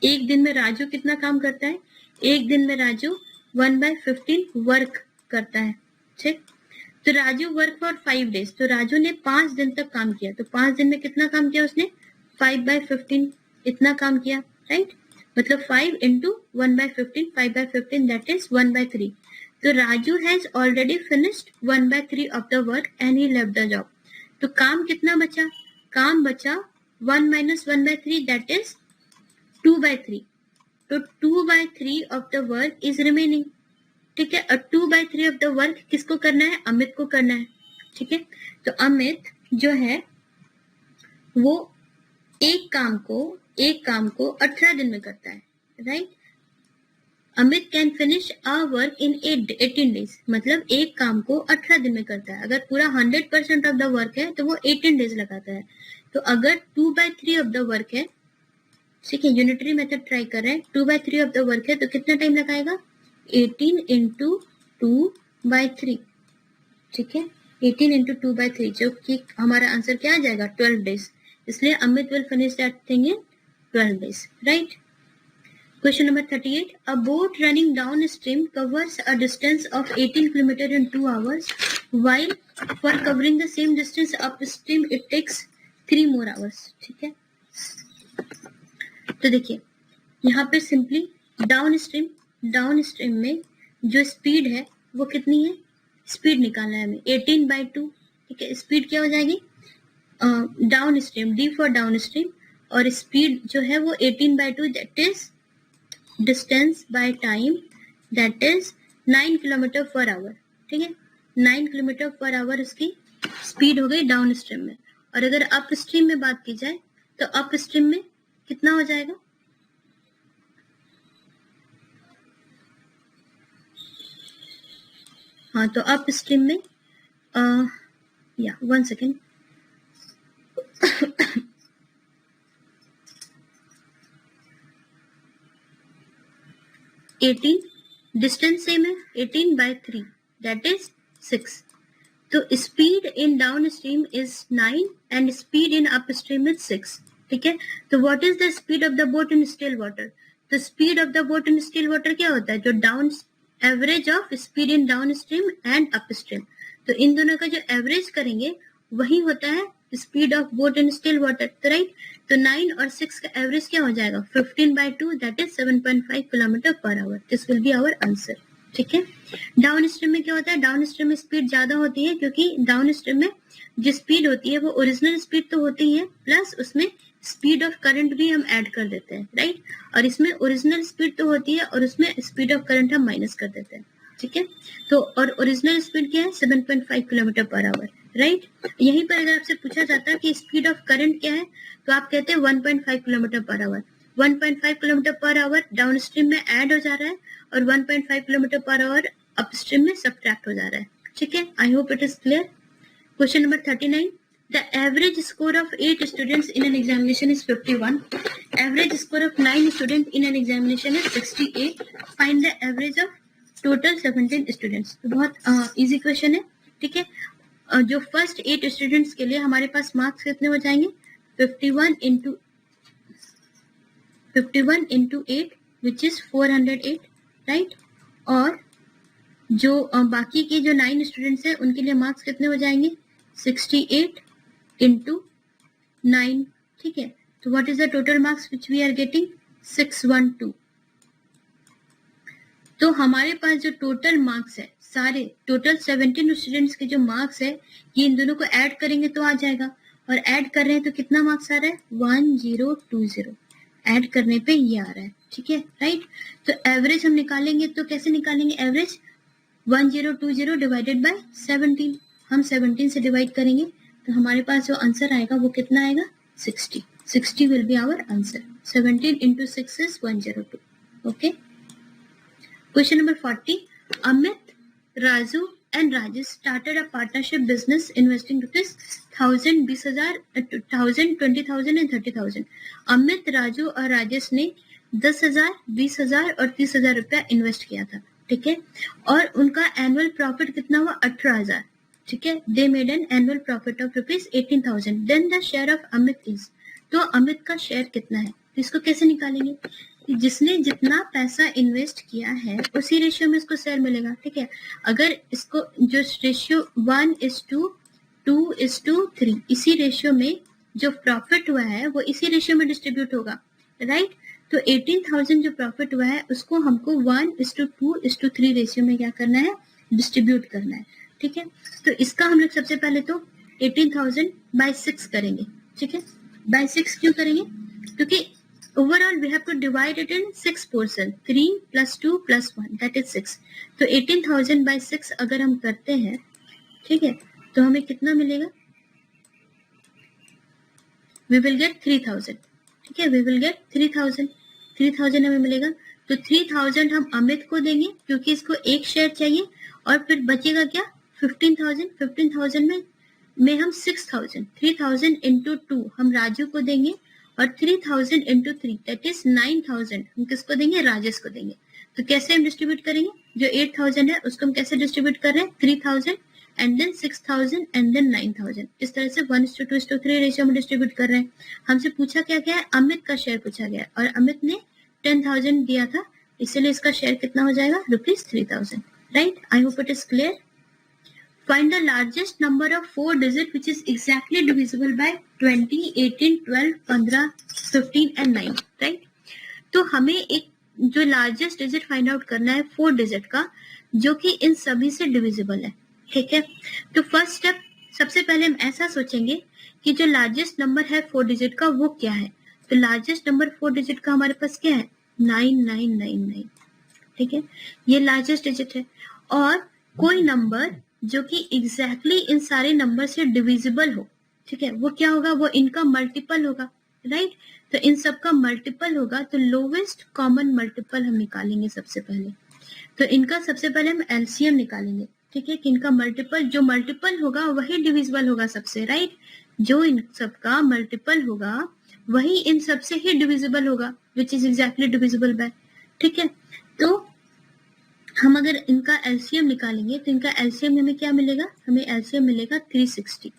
एक दिन में राजू कितना काम करता है, एक दिन में राजू 1/15 वर्क करता है, ठीक। तो राजू वर्क फॉर 5 डेज, तो राजू ने 5 दिन तक काम किया, तो 5 दिन में कितना काम किया उसने, 5/15 इतना काम किया, राइट। मतलब 5 इंटू 1/15, 5/15 दैट इज 1/3। तो Raju has already finished 1/3 of the work and he left the job. तो काम कितना बचा, काम बचा 1 - 1/3 दैट इज 2/3। तो 2/3 of the work is remaining, ठीक है। और 2/3 ऑफ द वर्क किसको करना है, अमित को करना है, ठीक है। तो अमित जो है वो एक काम को 18 दिन में करता है, right. Amit can finish a work in 18 days, मतलब एक काम को 18 दिन में करता है। अगर पूरा 100% ऑफ द वर्क है तो वो 18 डेज लगाता है। तो अगर 2/3 ऑफ द वर्क है, ठीक है, यूनिटरी मेथड ट्राई कर रहे हैं, 2/3 ऑफ द वर्क है तो कितना टाइम लगाएगा, 18 इंटू 2/3, ठीक है। 18 इंटू 2/3 जो कि हमारा आंसर क्या आ जाएगा, 12 डेज। इसलिए Amit will finish that thing in 12 days, right? Question number 38. A boat running downstream covers a distance of 18 km in 2 hours, while for covering the same distance upstream it takes 3 more hours. ठीक है, तो देखिए यहाँ पे simply downstream में जो speed है वो कितनी है, स्पीड निकालना है हमें 18/2, ठीक है। स्पीड क्या हो जाएगी, डाउनस्ट्रीम, डी फॉर डाउनस्ट्रीम, और स्पीड जो है वो 18/2 that is distance by time that is 9 km/h, ठीक है। 9 km/h उसकी स्पीड हो गई डाउन स्ट्रीम में। और अगर अप स्ट्रीम में बात की जाए तो अप स्ट्रीम में कितना हो जाएगा, हाँ, तो अप स्ट्रीम में या 1 सेकेंड, 18, डिस्टेंस सेम है, 18/3 दैट इज 6. तो speed in downstream is 9 and speed in upstream is 6. ठीक है, तो what is the speed of the boat in still water? तो speed of the boat in still water क्या होता है? जो down average of speed in downstream and upstream. तो इन दोनों का जो एवरेज करेंगे वही होता है speed of boat in still water. तो राइट, तो 9 और 6 का एवरेज क्या हो जाएगा? 15/2 that is 7.5 kilometre per hour. This will be our answer. ठीक है, डाउन स्ट्रीम में क्या होता है? डाउन स्ट्रीम में स्पीड ज्यादा होती है, क्योंकि डाउन स्ट्रीम में जो स्पीड होती है वो ओरिजिनल स्पीड तो होती है, प्लस उसमें स्पीड ऑफ करंट भी हम ऐड कर देते हैं. राइट, और इसमें ओरिजिनल स्पीड तो होती है और उसमें स्पीड ऑफ करंट हम माइनस कर देते हैं. ठीक है, तो और ओरिजिनल स्पीड क्या है? 7.5 किलोमीटर पर आवर. राइट, यहीं पर अगर आपसे पूछा जाता है कि स्पीड ऑफ करंट क्या है, तो आप कहते हैं 1.5 kilometre per our. 1.5 kilometre per our down stream में ऐड हो जा रहा है और 1.5 kilometre per hour up stream में सब्ट्रैक्ट हो जा रहा है. ठीक है, आई hope it is clear. Question number 39. The average score of 8 students in an examination is 51. Average score of 9 students in an examination is 68. Find the average of total 17 students. तो बहुत easy question है. ठीक है, जो first 8 students के लिए हमारे pass marks कितने हो जाएंगे? 51 into 8 which is 408. राइट, और जो बाकी के जो 9 स्टूडेंट्स हैं उनके लिए मार्क्स कितने हो जाएंगे? 68 into 9. ठीक है, तो what is the total marks which we are getting? 612. तो हमारे पास जो टोटल मार्क्स है, सारे टोटल 17 स्टूडेंट्स के जो मार्क्स है, ये इन दोनों को ऐड करेंगे तो आ जाएगा. और ऐड कर रहे हैं तो कितना मार्क्स आ रहा है? 1020. ऐड करने पे ये आ रहा है. ठीक है, राइट. तो एवरेज हम निकालेंगे तो कैसे निकालेंगे एवरेज? 1020 divided by 17. हम 17 से डिवाइड करेंगे तो हमारे पास जो आंसर आएगा वो कितना आएगा? 60. 60 will be our answer. 17 into 6 is 102. Okay. Question number 40. Amit, Raju and Rajesh started a partnership business investing rupees 1000, 20,000, 1000, 20,000 and 30,000. Amit, Raju और राजेश ने 10,000, 20,000 और 30,000 रुपया इन्वेस्ट किया था. ठीक है, और उनका एनुअल प्रॉफिट कितना हुआ? 18,000. ठीक है, they made an annual profit of rupees 18,000. Then the share of Amit is. तो अमित का शेयर कितना है? तो इसको कैसे निकालेंगे? जिसने जितना पैसा इन्वेस्ट किया है उसी रेशियो में इसको शेयर मिलेगा. ठीक है, अगर इसको जो रेशियो 1:2:3 इसी रेशियो में जो प्रॉफिट हुआ है वो इसी रेशियो में डिस्ट्रीब्यूट होगा. राइट, तो 18,000 जो प्रॉफिट हुआ है उसको हमको 1:2:3 रेशियो में क्या करना है? डिस्ट्रीब्यूट करना है. ठीक है, तो इसका हम लोग सबसे पहले तो 18,000 by 6 करेंगे. ठीक है, by 6 क्यों करेंगे? क्योंकि overall we have to divide it in 6 portion. 3 plus 2 plus 1 that is 6. तो 18,000 by 6 अगर हम करते हैं, ठीक है, तो हमें कितना मिलेगा? we will get 3,000. ठीक है, we will get 3,000 हमें मिलेगा. तो 3,000 हम अमित को देंगे क्योंकि इसको एक शेयर चाहिए, और फिर बचेगा क्या? 15,000. 15,000 में हम 6,000, 3,000 into 2 हम राजू को देंगे, और 3,000 into 3 दैट इज 9,000 हम किसको देंगे? राजेश को देंगे. तो कैसे हम डिस्ट्रीब्यूट करेंगे? जो 8,000 है उसको हम कैसे डिस्ट्रीब्यूट कर रहे हैं? 3,000 एंड देन 6,000 एंड देन 9,000. इस तरह से 1:2:3 रेशियो में डिस्ट्रीब्यूट कर रहे हैं. हमसे पूछा क्या है? अमित का शेयर पूछा गया, और अमित ने 10,000 दिया था, इसलिए इसका शेयर कितना हो जाएगा? ₹3,000. Right, I hope it is clear. Find the largest number of 4 digits which is exactly divisible by 20, 18, 12, 15, 15 and 9. Right? तो हमें एक जो लार्जेस्ट डिजिट फाइंड आउट करना है 4 डिजिट का, जो कि इन सभी से डिविजिबल है. ठीक है, तो फर्स्ट स्टेप सबसे पहले हम ऐसा सोचेंगे कि जो लार्जेस्ट नंबर है 4 डिजिट का वो क्या है. तो लार्जेस्ट नंबर 4 डिजिट का हमारे पास क्या है? 9999. ठीक है, ये लार्जेस्ट डिजिट है. और कोई नंबर जो कि एग्जैक्टली इन सारे नंबर से डिविजिबल हो, ठीक है, वो क्या होगा? वो इनका मल्टीपल होगा. राइट, तो इन सब का मल्टीपल होगा, तो लोवेस्ट कॉमन मल्टीपल हम निकालेंगे सबसे पहले. तो इनका सबसे पहले हम एलसीएम निकालेंगे. ठीक है, किनका मल्टीपल, जो मल्टीपल होगा वही डिविजिबल होगा सबसे, राइट, जो इन सबका मल्टीपल होगा वही इन सबसे ही डिविजिबल होगा, which is exactly divisible by, ठीक है। तो हम अगर इनका एलसीएम निकालेंगे तो इनका एलसीएम हमें क्या मिलेगा, हमें एलसीएम मिलेगा 360,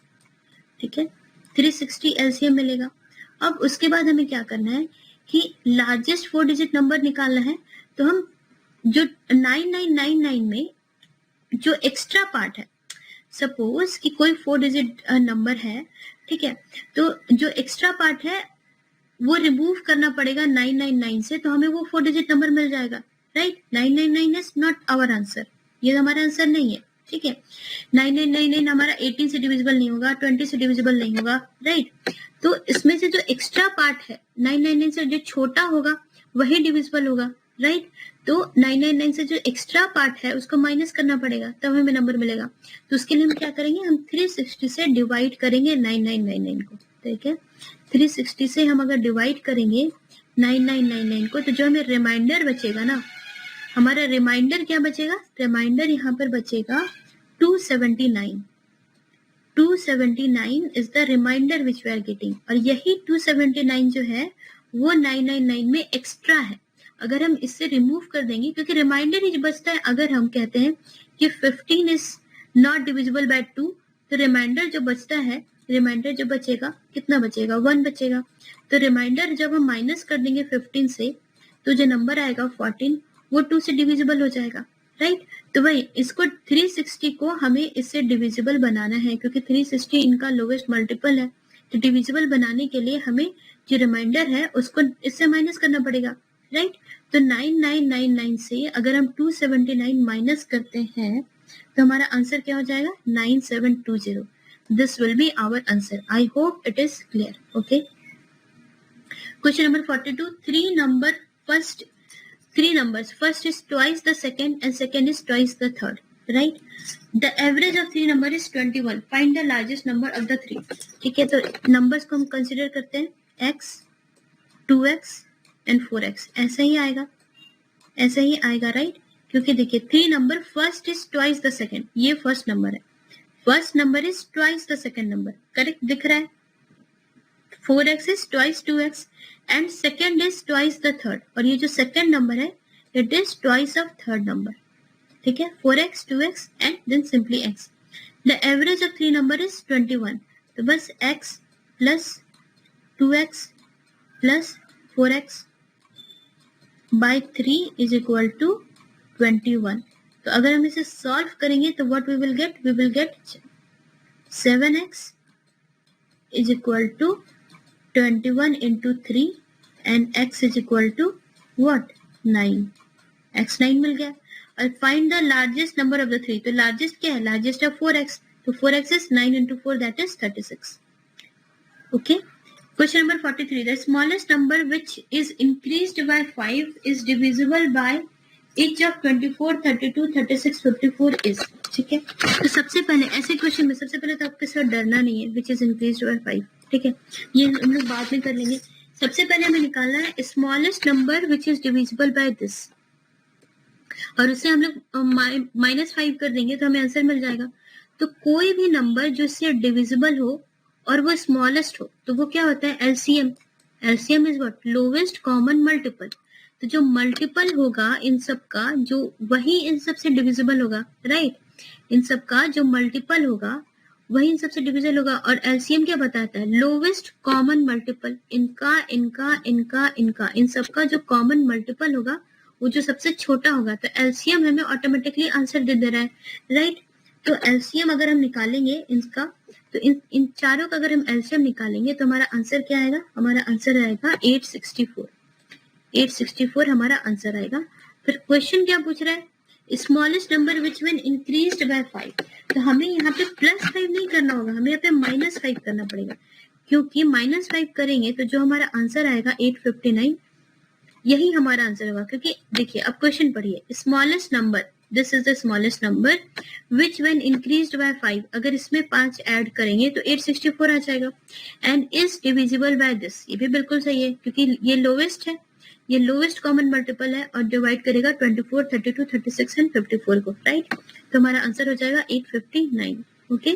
ठीक है, 360 एलसीएम मिलेगा। अब उसके बाद हमें क्या करना है कि लार्जेस्ट 4 डिजिट नंबर निकालना है। तो हम जो 9999 में जो एक्स्ट्रा पार्ट है, सपोज कि कोई 4 डिजिट नंबर है, ठीक है, तो जो एक्स्ट्रा पार्ट है वो रिमूव करना पड़ेगा 999 से, तो हमें वो 4 डिजिट नंबर मिल जाएगा, right. 999 is not our answer, ये हमारा आंसर नहीं है, ठीक है। 9999 हमारा 18 से डिविजिबल नहीं होगा, 20 से डिविजिबल नहीं होगा, राइट। तो इसमें से जो एक्स्ट्रा पार्ट है 999 से जो छोटा होगा वही डिविजिबल होगा, राइट। तो 999 से जो एक्स्ट्रा पार्ट है उसको माइनस करना पड़ेगा, तब हमें नंबर मिलेगा। तो उसके लिए हम क्या करेंगे, हम 360 से डिवाइड करेंगे 9999 को, ठीक है। 360 से हम अगर डिवाइड करेंगे 9999 को, तो जो हमें रिमाइंडर बचेगा ना, हमारा रिमाइंडर क्या बचेगा, रिमाइंडर यहाँ पर बचेगा 279। 279 is the remainder which we are getting, और यही 279 जो है वो 999 में एक्स्ट्रा है। अगर हम इससे रिमूव कर देंगे, क्योंकि रिमाइंडर ही बचता है, अगर हम कहते हैं कि 15 इज नॉट डिविजिबल बाय 2, तो रिमाइंडर जो बचता है, रिमाइंडर जो बचेगा कितना बचेगा, 1 बचेगा। तो रिमाइंडर जब हम माइनस कर देंगे 15 से, तो जो नंबर आएगा 14 वो 2 से डिविजिबल हो जाएगा, राइट। तो वही इसको 360 को हमें इससे डिविजिबल बनाना है, क्योंकि 360 इनका लोवेस्ट मल्टीपल है। तो डिविजिबल बनाने के लिए हमें जो रिमाइंडर है उसको इससे माइनस करना पड़ेगा, राइट। तो 9999 से अगर हम 279 माइनस करते हैं तो हमारा आंसर क्या हो जाएगा, 9720। This will be our answer. I hope it is clear, okay. Question number 42, three numbers, first is twice the second and second is twice the third, right? The average of three number is 21. Find the largest number of the three. ठीक है, तो numbers को हम consider करते हैं x, 2x and 4x, ऐसा ही आएगा, right. क्योंकि देखिए 3 number, first is twice the second, ये फर्स्ट नंबर है, first number is twice the second number, correct दिख रहा है। 4x is twice 2x and second is twice the third, और ये जो second number है it is twice of third number, ठीक है। 4x, 2x and then simply x. The average of 3 number is 21, तो बस x plus 2x plus 4x by 3 is equal to 21. तो अगर हम इसे सॉल्व करेंगे तो what we will get 7x is equal to 21 into 3 and x is equal to what, 9. x 9 मिल गया। और find the largest number of the three, तो largest क्या है, largest है 4x, तो 4x is 9 into 4, that is 36. Okay. Question number 43, the smallest number which is increased by 5 is divisible by each of 24, 32, 36, 54 is, ठीक है। तो सबसे पहले ऐसे क्वेश्चन में सबसे पहले तो आपके साथ डरना नहीं है, which is increased by 5, ठीक है, ये हम लोग बाद में कर लेंगे। सबसे पहले हमें निकालना है smallest number which is divisible by this, और उससे हम लोग -5 कर देंगे तो हमें आंसर मिल जाएगा। तो कोई भी नंबर जो इससे डिविजिबल हो और वो स्मॉलेस्ट हो, तो वो क्या होता है, LCM. LCM is what, lowest common multiple. तो जो मल्टीपल होगा इन सब का, जो वही इन सब से डिविजिबल होगा, राइट। इन सब का जो मल्टीपल होगा वही इन सबसे डिविजन होगा। और एलसीएम क्या बताता है, लोवेस्ट कॉमन मल्टीपल, इनका इन सबका जो कॉमन मल्टीपल होगा वो जो सबसे छोटा होगा। तो एलसीएम हमें ऑटोमेटिकली आंसर दे रहा है, राइट। तो एलसीएम अगर हम निकालेंगे इसका, तो इन चारों का अगर हम एलसीएम निकालेंगे तो हमारा आंसर क्या आएगा, हमारा आंसर आएगा 864। 864 हमारा आंसर आएगा। फिर क्वेश्चन क्या पूछ रहा है, smallest number which when increased by 5, तो हमें यहाँ पे +5 नहीं करना होगा, हमें यहाँ पे -5 करना पड़ेगा, क्योंकि -5 करेंगे तो जो हमारा आंसर आएगा 859, यही हमारा आंसर होगा। क्योंकि देखिए अब क्वेश्चन पढ़िए, smallest number, this is the smallest number which when increased by 5, अगर इसमें 5 ऐड करेंगे तो 864 आ जाएगा। And is divisible by this, ये भी बिल्कुल सही है क्योंकि ये लोवेस्ट है, ये लोवेस्ट कॉमन मल्टीपल है और डिवाइड करेगा 24, 32, 36 एंड 54 को, राइट। तो हमारा आंसर हो जाएगा 859. Okay,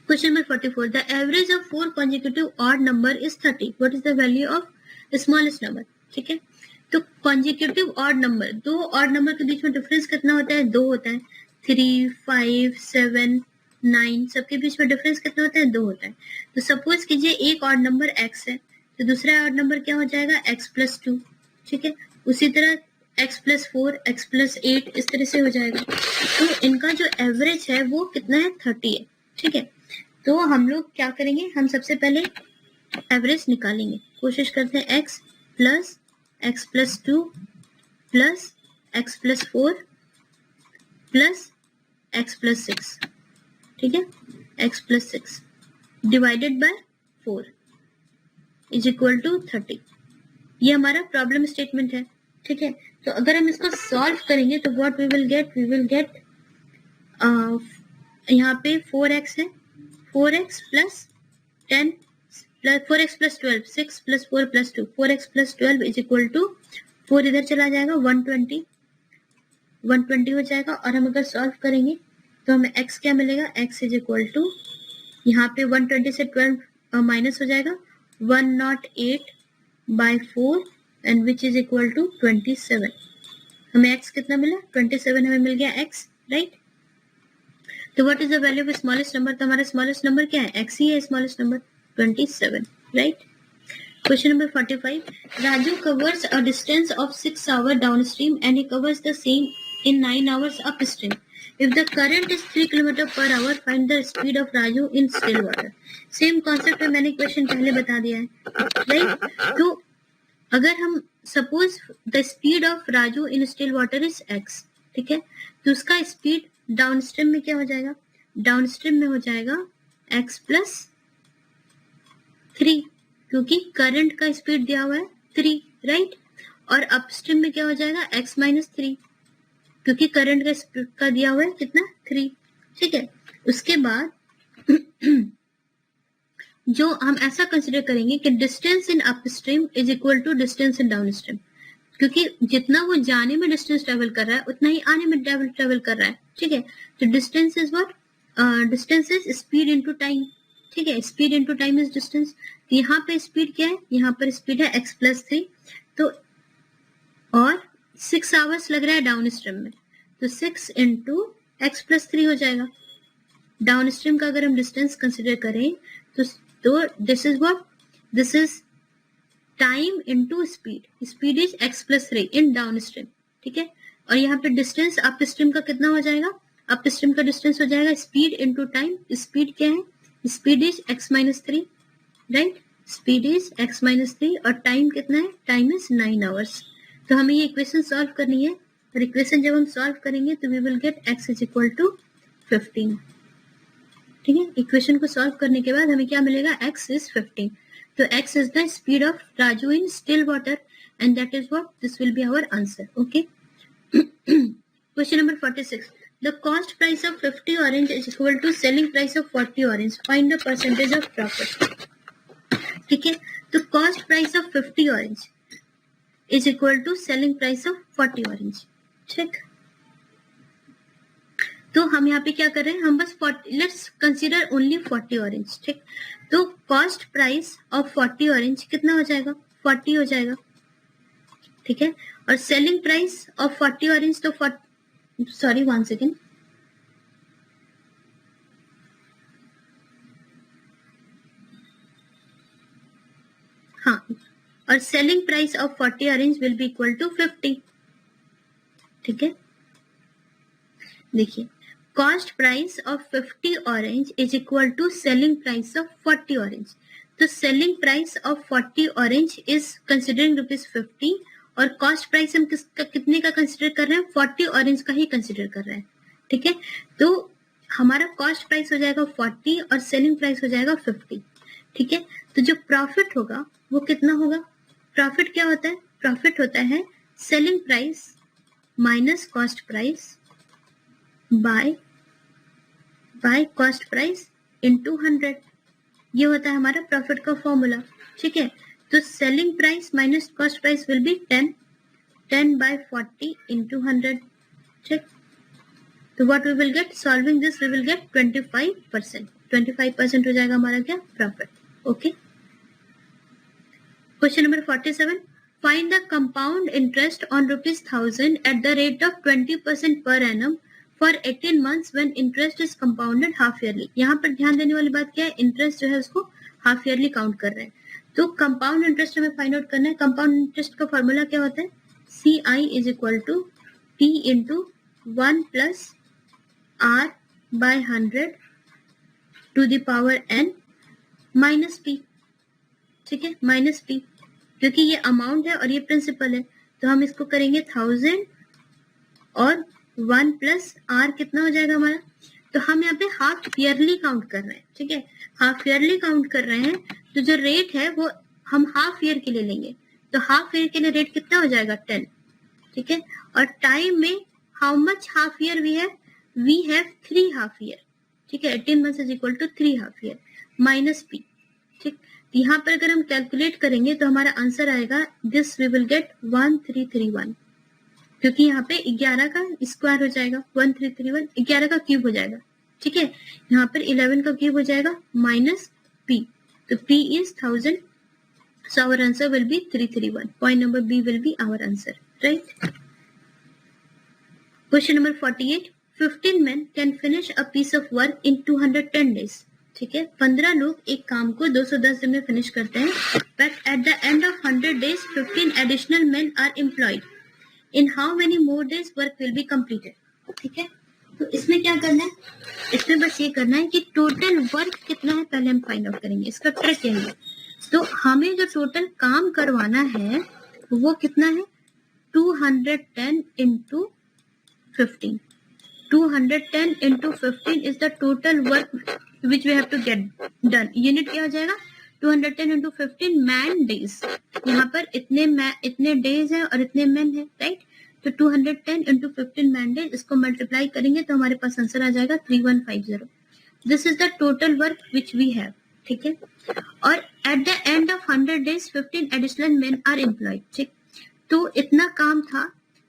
question number 44. The average of 4 consecutive odd number is 30. What is the value of smallest number? ठीक है, तो कॉन्जिक्यूटिव ऑड नंबर, दो ऑड नंबर के बीच में डिफरेंस कितना होता है? 2 होता है. 3, 5, 7, 9 सबके बीच में डिफरेंस कितना होता है? 2 होता है. तो सपोज कीजिए एक ऑड नंबर x है, तो दूसरा ऑड नंबर क्या हो जाएगा? x+2. ठीक है, उसी तरह x+4, x+8 इस तरह से हो जाएगा. तो इनका जो एवरेज है वो कितना है? 30 है. ठीक है, तो हम लोग क्या करेंगे? हम सबसे पहले एवरेज निकालेंगे. कोशिश करते हैं x plus x+2 plus x+4 plus x+6. ठीक है, x+6 divided by 4 is equal to 30. ये हमारा प्रॉब्लम स्टेटमेंट है. ठीक है, तो अगर हम इसको सॉल्व करेंगे तो व्हाट वी विल गेट यहाँ पे 4x है, 4x plus 10 plus 4x plus 12, 6 plus 4 plus 2, 4x plus 12 is equal to 4 इधर चला जाएगा, 120 हो जाएगा. और हम अगर सॉल्व करेंगे तो हमें x क्या मिलेगा? x इज इक्वल टू यहाँ पे 120 से 12 माइनस हो जाएगा, 108/4 and which is equal to 27. हमें x कितना मिला? 27 हमें मिल गया x, राइट. तो what is the value of smallest number? तो हमारा स्मॉलेस्ट नंबर क्या है? x ही है smallest number, 27, right. Question number 45. Raju covers a distance of 6 hours downstream and he covers the same in 9 hours upstream. If the current is 3 km/h, find the speed of Raju in still water. Same concept है, मैंने question पहले बता दिया है, right. तो अगर हम suppose the speed of Raju in still water is x, ठीक है, तो उसका स्पीड डाउनस्ट्रीम में क्या हो जाएगा? डाउनस्ट्रीम में हो जाएगा x+3, क्योंकि करंट का स्पीड दिया हुआ है 3, राइट. और अपस्ट्रीम में क्या हो जाएगा? x-3, क्योंकि करंट का दिया हुआ है कितना? 3. ठीक है, उसके बाद जो हम ऐसा कंसिडर करेंगे कि distance in upstream is equal to distance in downstream, क्योंकि जितना वो जाने में डिस्टेंस ट्रेवल कर रहा है उतना ही आने में ट्रेवल कर रहा है. ठीक है, तो distance is what? Distance is speed into time. ठीक है, speed into time is distance. तो यहाँ पे स्पीड क्या है? यहाँ पर स्पीड है x+3, तो और 6 आवर्स लग रहा है डाउन स्ट्रीम में, तो 6 इंटू x+3 हो जाएगा. डाउन स्ट्रीम का अगर हम डिस्टेंस कंसिडर करें तो this is what? This is time into speed. Speed is x+3 in down stream. ठीक है, और यहाँ पे डिस्टेंस अप स्ट्रीम का कितना हो जाएगा? अप स्ट्रीम का डिस्टेंस हो जाएगा स्पीड इंटू टाइम. स्पीड क्या है? Speed is x-3, right. Speed is x-3 और टाइम कितना है? Time is 9 hours. तो हमें ये इक्वेशन सॉल्व करनी है, और इक्वेशन जब हम सॉल्व करेंगे तो we will get x is equal to 15. ठीक है, इक्वेशन को सॉल्व करने के बाद हमें क्या मिलेगा? x is 15. तो x is the speed of Raju in still water and that is what? This will be our answer. Okay, question number 46. The cost price of 50 orange is equal to selling price of 40 orange. Find the percentage of profit. ठीक है, तो cost price of 50 orange is equal to selling price of 40 orange. ठीक, तो हम यहाँ पे क्या कर रहे हैं? हम बस let's consider only 40 orange. ठीक, तो cost price of 40 orange कितना हो जाएगा? 40 हो जाएगा. ठीक है, और selling price of 40 orange तो sorry, one second. हाँ, और selling price of 40 orange will be equal to 50. ठीक है, देखिए, cost price of 50 orange is equal to selling price of 40 orange. तो selling price of 40 orange is considering ₹50 और cost price हम कितने का कंसिडर कर रहे हैं? 40 ऑरेंज का ही कंसिडर कर रहे हैं. ठीक है, तो हमारा कॉस्ट प्राइस हो जाएगा 40 और सेलिंग प्राइस हो जाएगा 50. ठीक है, तो जो प्रॉफिट होगा वो कितना होगा? प्रॉफिट क्या होता है? प्रॉफिट होता है selling price minus cost price by cost price into 100. ये होता है हमारा प्रॉफिट का फॉर्मूला. ठीक है, तो selling price minus cost price will be 10 by 40 into 100. ठीक, तो what we will get, solving this we will get 25%. 25% हो जाएगा हमारा क्या, profit. Okay. Question number 47. Find the compound interest on ₹1000 at the rate of 20% per annum for 18 months when interest is compounded half yearly. यहाँ पर ध्यान देने वाली बात क्या है, इंटरेस्ट जो है उसको हाफ ईयरली काउंट कर रहे हैं. तो कंपाउंड इंटरेस्ट हमें फाइंड आउट करना है. कंपाउंड इंटरेस्ट का फॉर्मूला क्या होता है, CI is equal to T into 1 plus R by 100 to the power n minus P. ठीक है, माइनस P, क्योंकि ये अमाउंट है और ये प्रिंसिपल है, तो हम इसको करेंगे 1000 और 1 प्लस R कितना हो जाएगा हमारा. तो हम यहाँ पे हाफ ईयरली काउंट कर रहे हैं. ठीक है, हाफ ईयरली काउंट कर रहे हैं, तो जो रेट है वो हम हाफ ईयर के लिए लेंगे. तो हाफ ईयर के लिए रेट कितना हो जाएगा, 10. ठीक है, और टाइम में how much half year we have 3 half year. ठीक है, 18 months is equal to 3 half year minus P. ठीक, यहाँ पर अगर हम कैलकुलेट करेंगे तो हमारा आंसर आएगा, दिस वी विल गेट 1331, क्योंकि यहाँ पे 11 का स्क्वायर हो जाएगा, 1331 11 का क्यूब हो जाएगा. ठीक है, यहाँ पर 11 का क्यूब हो जाएगा माइनस P, तो P is 1000, so our answer will be 331. Point number B will be our answer, right? Question number 48. 15 men can finish a piece of work in 210 days. ठीक है, 15 लोग एक काम को 210 दिन में फिनिश करते हैं. But at the end of 100 days 15 additional men are employed. In how many more days work will be completed? ठीक है, तो इसमें क्या करना है, इसमें बस ये करना है कि टोटल वर्क कितना है पहले हम फाइंड आउट करेंगे. इसका ट्रिक यही है. तो हमें जो टोटल काम करवाना है वो कितना है, 210 into 15. 210 into 15 is the total work which we have to get done. Unit क्या हो जाएगा, 210 into 15 man days. यहाँ पर इतने डेज है और इतने मैन है, राइट. तो 210 into 15 man days, इसको मल्टीप्लाई करेंगे तो हमारे पास आंसर आ जाएगा 3150. This is the total work which we have. ठीक है, और at the end of 100 days 15 additional men are employed. ठीक, तो इतना काम था,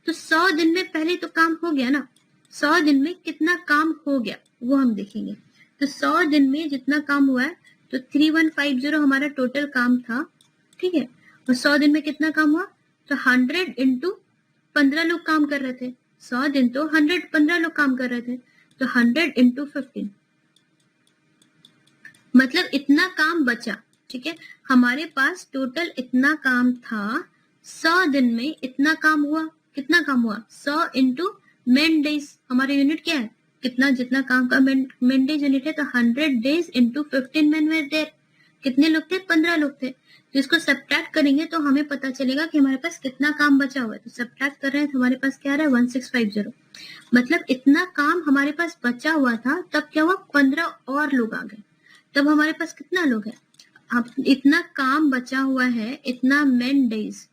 तो 100 दिन में पहले तो काम हो गया ना. 100 दिन में कितना काम हो गया वो हम देखेंगे. तो 100 दिन में जितना काम हुआ है, तो 3150 हमारा टोटल काम था. ठीक है, और 100 दिन में कितना काम हुआ, तो 100 into 15 लोग काम कर रहे थे. 100 दिन तो 15 लोग काम कर रहे थे, तो 100 into 15 मतलब इतना काम बचा. ठीक है, हमारे पास टोटल इतना काम था, 100 दिन में इतना काम हुआ. कितना काम हुआ, 100 into मेन डेज. हमारा यूनिट क्या है, कितना, जितना काम का मेन डेज यूनिट है, तो 100 days into 15 men were there. कितने लोग थे, 15 लोग थे. तो इसको सब्ट्रैक्ट करेंगे तो हमें पता चलेगा कि हमारे पास कितना काम बचा हुआ है. तो सब्ट्रैक्ट कर रहे हैं तो हमारे पास क्या आ रहा है, 1650. मतलब इतना काम हमारे पास बचा हुआ था, तब क्या हुआ, 15 और लोग आ गए. तब हमारे पास कितना लोग है, अब इतना काम बचा हुआ है, इतना मेन डेज,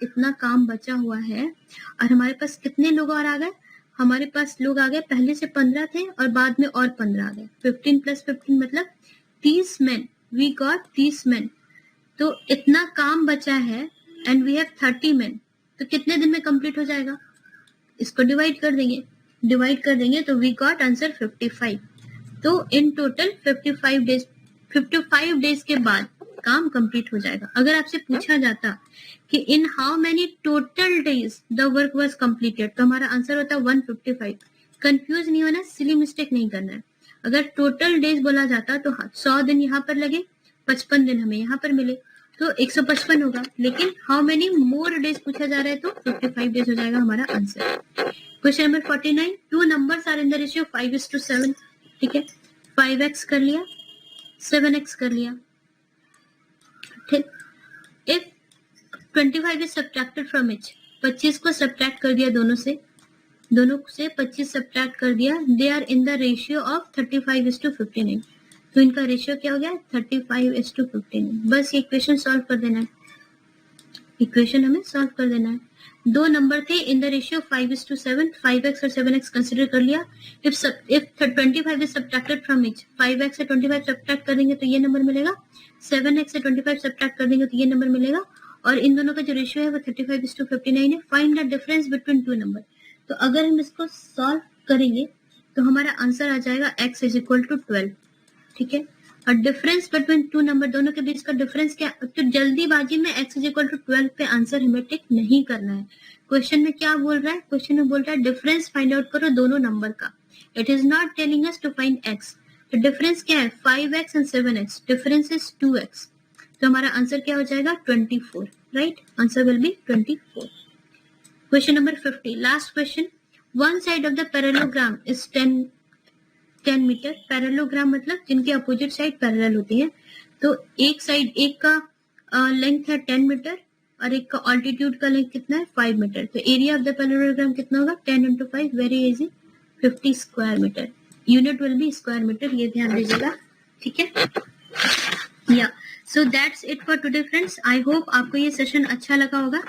इतना काम बचा हुआ है, और हमारे पास कितने लोग और आ गए, हमारे पास लोग आ गए, पहले से 15 थे और बाद में और 15 आ गए. 15 + 15 मतलब 30 men. We got 30 men. तो इतना काम बचा है एंड वी हैव 30 men. तो कितने दिन में कंप्लीट हो जाएगा, इसको डिवाइड कर देंगे तो वी गॉट आंसर 55. तो इन टोटल 55 डेज के बाद काम कंप्लीट हो जाएगा. अगर आपसे पूछा जाता कि in how many total days the work was completed, तो हमारा आंसर होता 155. कंफ्यूज नहीं होना, सिली मिस्टेक नहीं करना है. अगर टोटल डेज बोला जाता तो 100 दिन यहाँ पर लगे, 55 दिन हमें यहाँ पर मिले, तो 155 होगा. लेकिन हाउ मेनी मोर डेज पूछा जा रहा है तो 55 डेज हो जाएगा हमारा answer. Question number 49. 2 numbers are in the ratio 5:7. ठीक है, 5x कर लिया, 7x कर लिया. ठीक, if 25 is subtracted from each, 25 को सब्ट्रैक्ट कर दिया, दोनों से 25 सब्ट्रैक्ट कर दिया, they are in the ratio of 35:59. तो इनका रेशियो क्या हो गया, 35:59. बस ये इक्वेशन सॉल्व कर देना है, इक्वेशन हमें सॉल्व कर देना है. दो नंबर थे इन द रेशियो 5:7, 5x और 7x कंसिडर कर लिया. If 25 is subtracted from each, 5x से 25 सब्ट्रैक्ट कर देंगे तो ये नंबर मिलेगा, 7x से 25 सब्ट्रैक्ट कर देंगे तो ये नंबर मिलेगा, और इन दोनों का जो रेशियो है वो 35:59 है. Find the difference between two number. तो अगर हम इसको सॉल्व करेंगे तो हमारा आंसर आ जाएगा x इज इक्वल टू 12. ठीक है, और डिफरेंस बिटवीन टू नंबर, दोनों के बीच का डिफरेंस क्या, तो जल्दीबाजी में x इज इक्वल टू 12 पे आंसर हमें टिक नहीं करना है. क्वेश्चन में क्या बोल रहा है, क्वेश्चन में बोल रहा है डिफरेंस फाइंड आउट करो दोनों नंबर का. It is not telling us to find x. तो डिफरेंस क्या है, 5x and 7x, difference is 2x. तो हमारा आंसर क्या हो जाएगा, 24. Right, answer will be 24. Question number 50, last question. One side of the parallelogram is 10 metre. Parallelogram मतलब जिनके अपोजिट साइड पैरेलल होती है. तो एक साइड, एक का लेंथ है 10 मीटर और एक का ऑल्टीट्यूड का लेंथ कितना है, 5 मीटर. तो एरिया ऑफ द पैरेललोग्राम कितना होगा, 10 into 5, very easy, 50 square metre. Unit will be square metre, ये ध्यान दीजिएगा. ठीक है, या so that's it for today friends. I hope आपको ये सेशन अच्छा लगा होगा.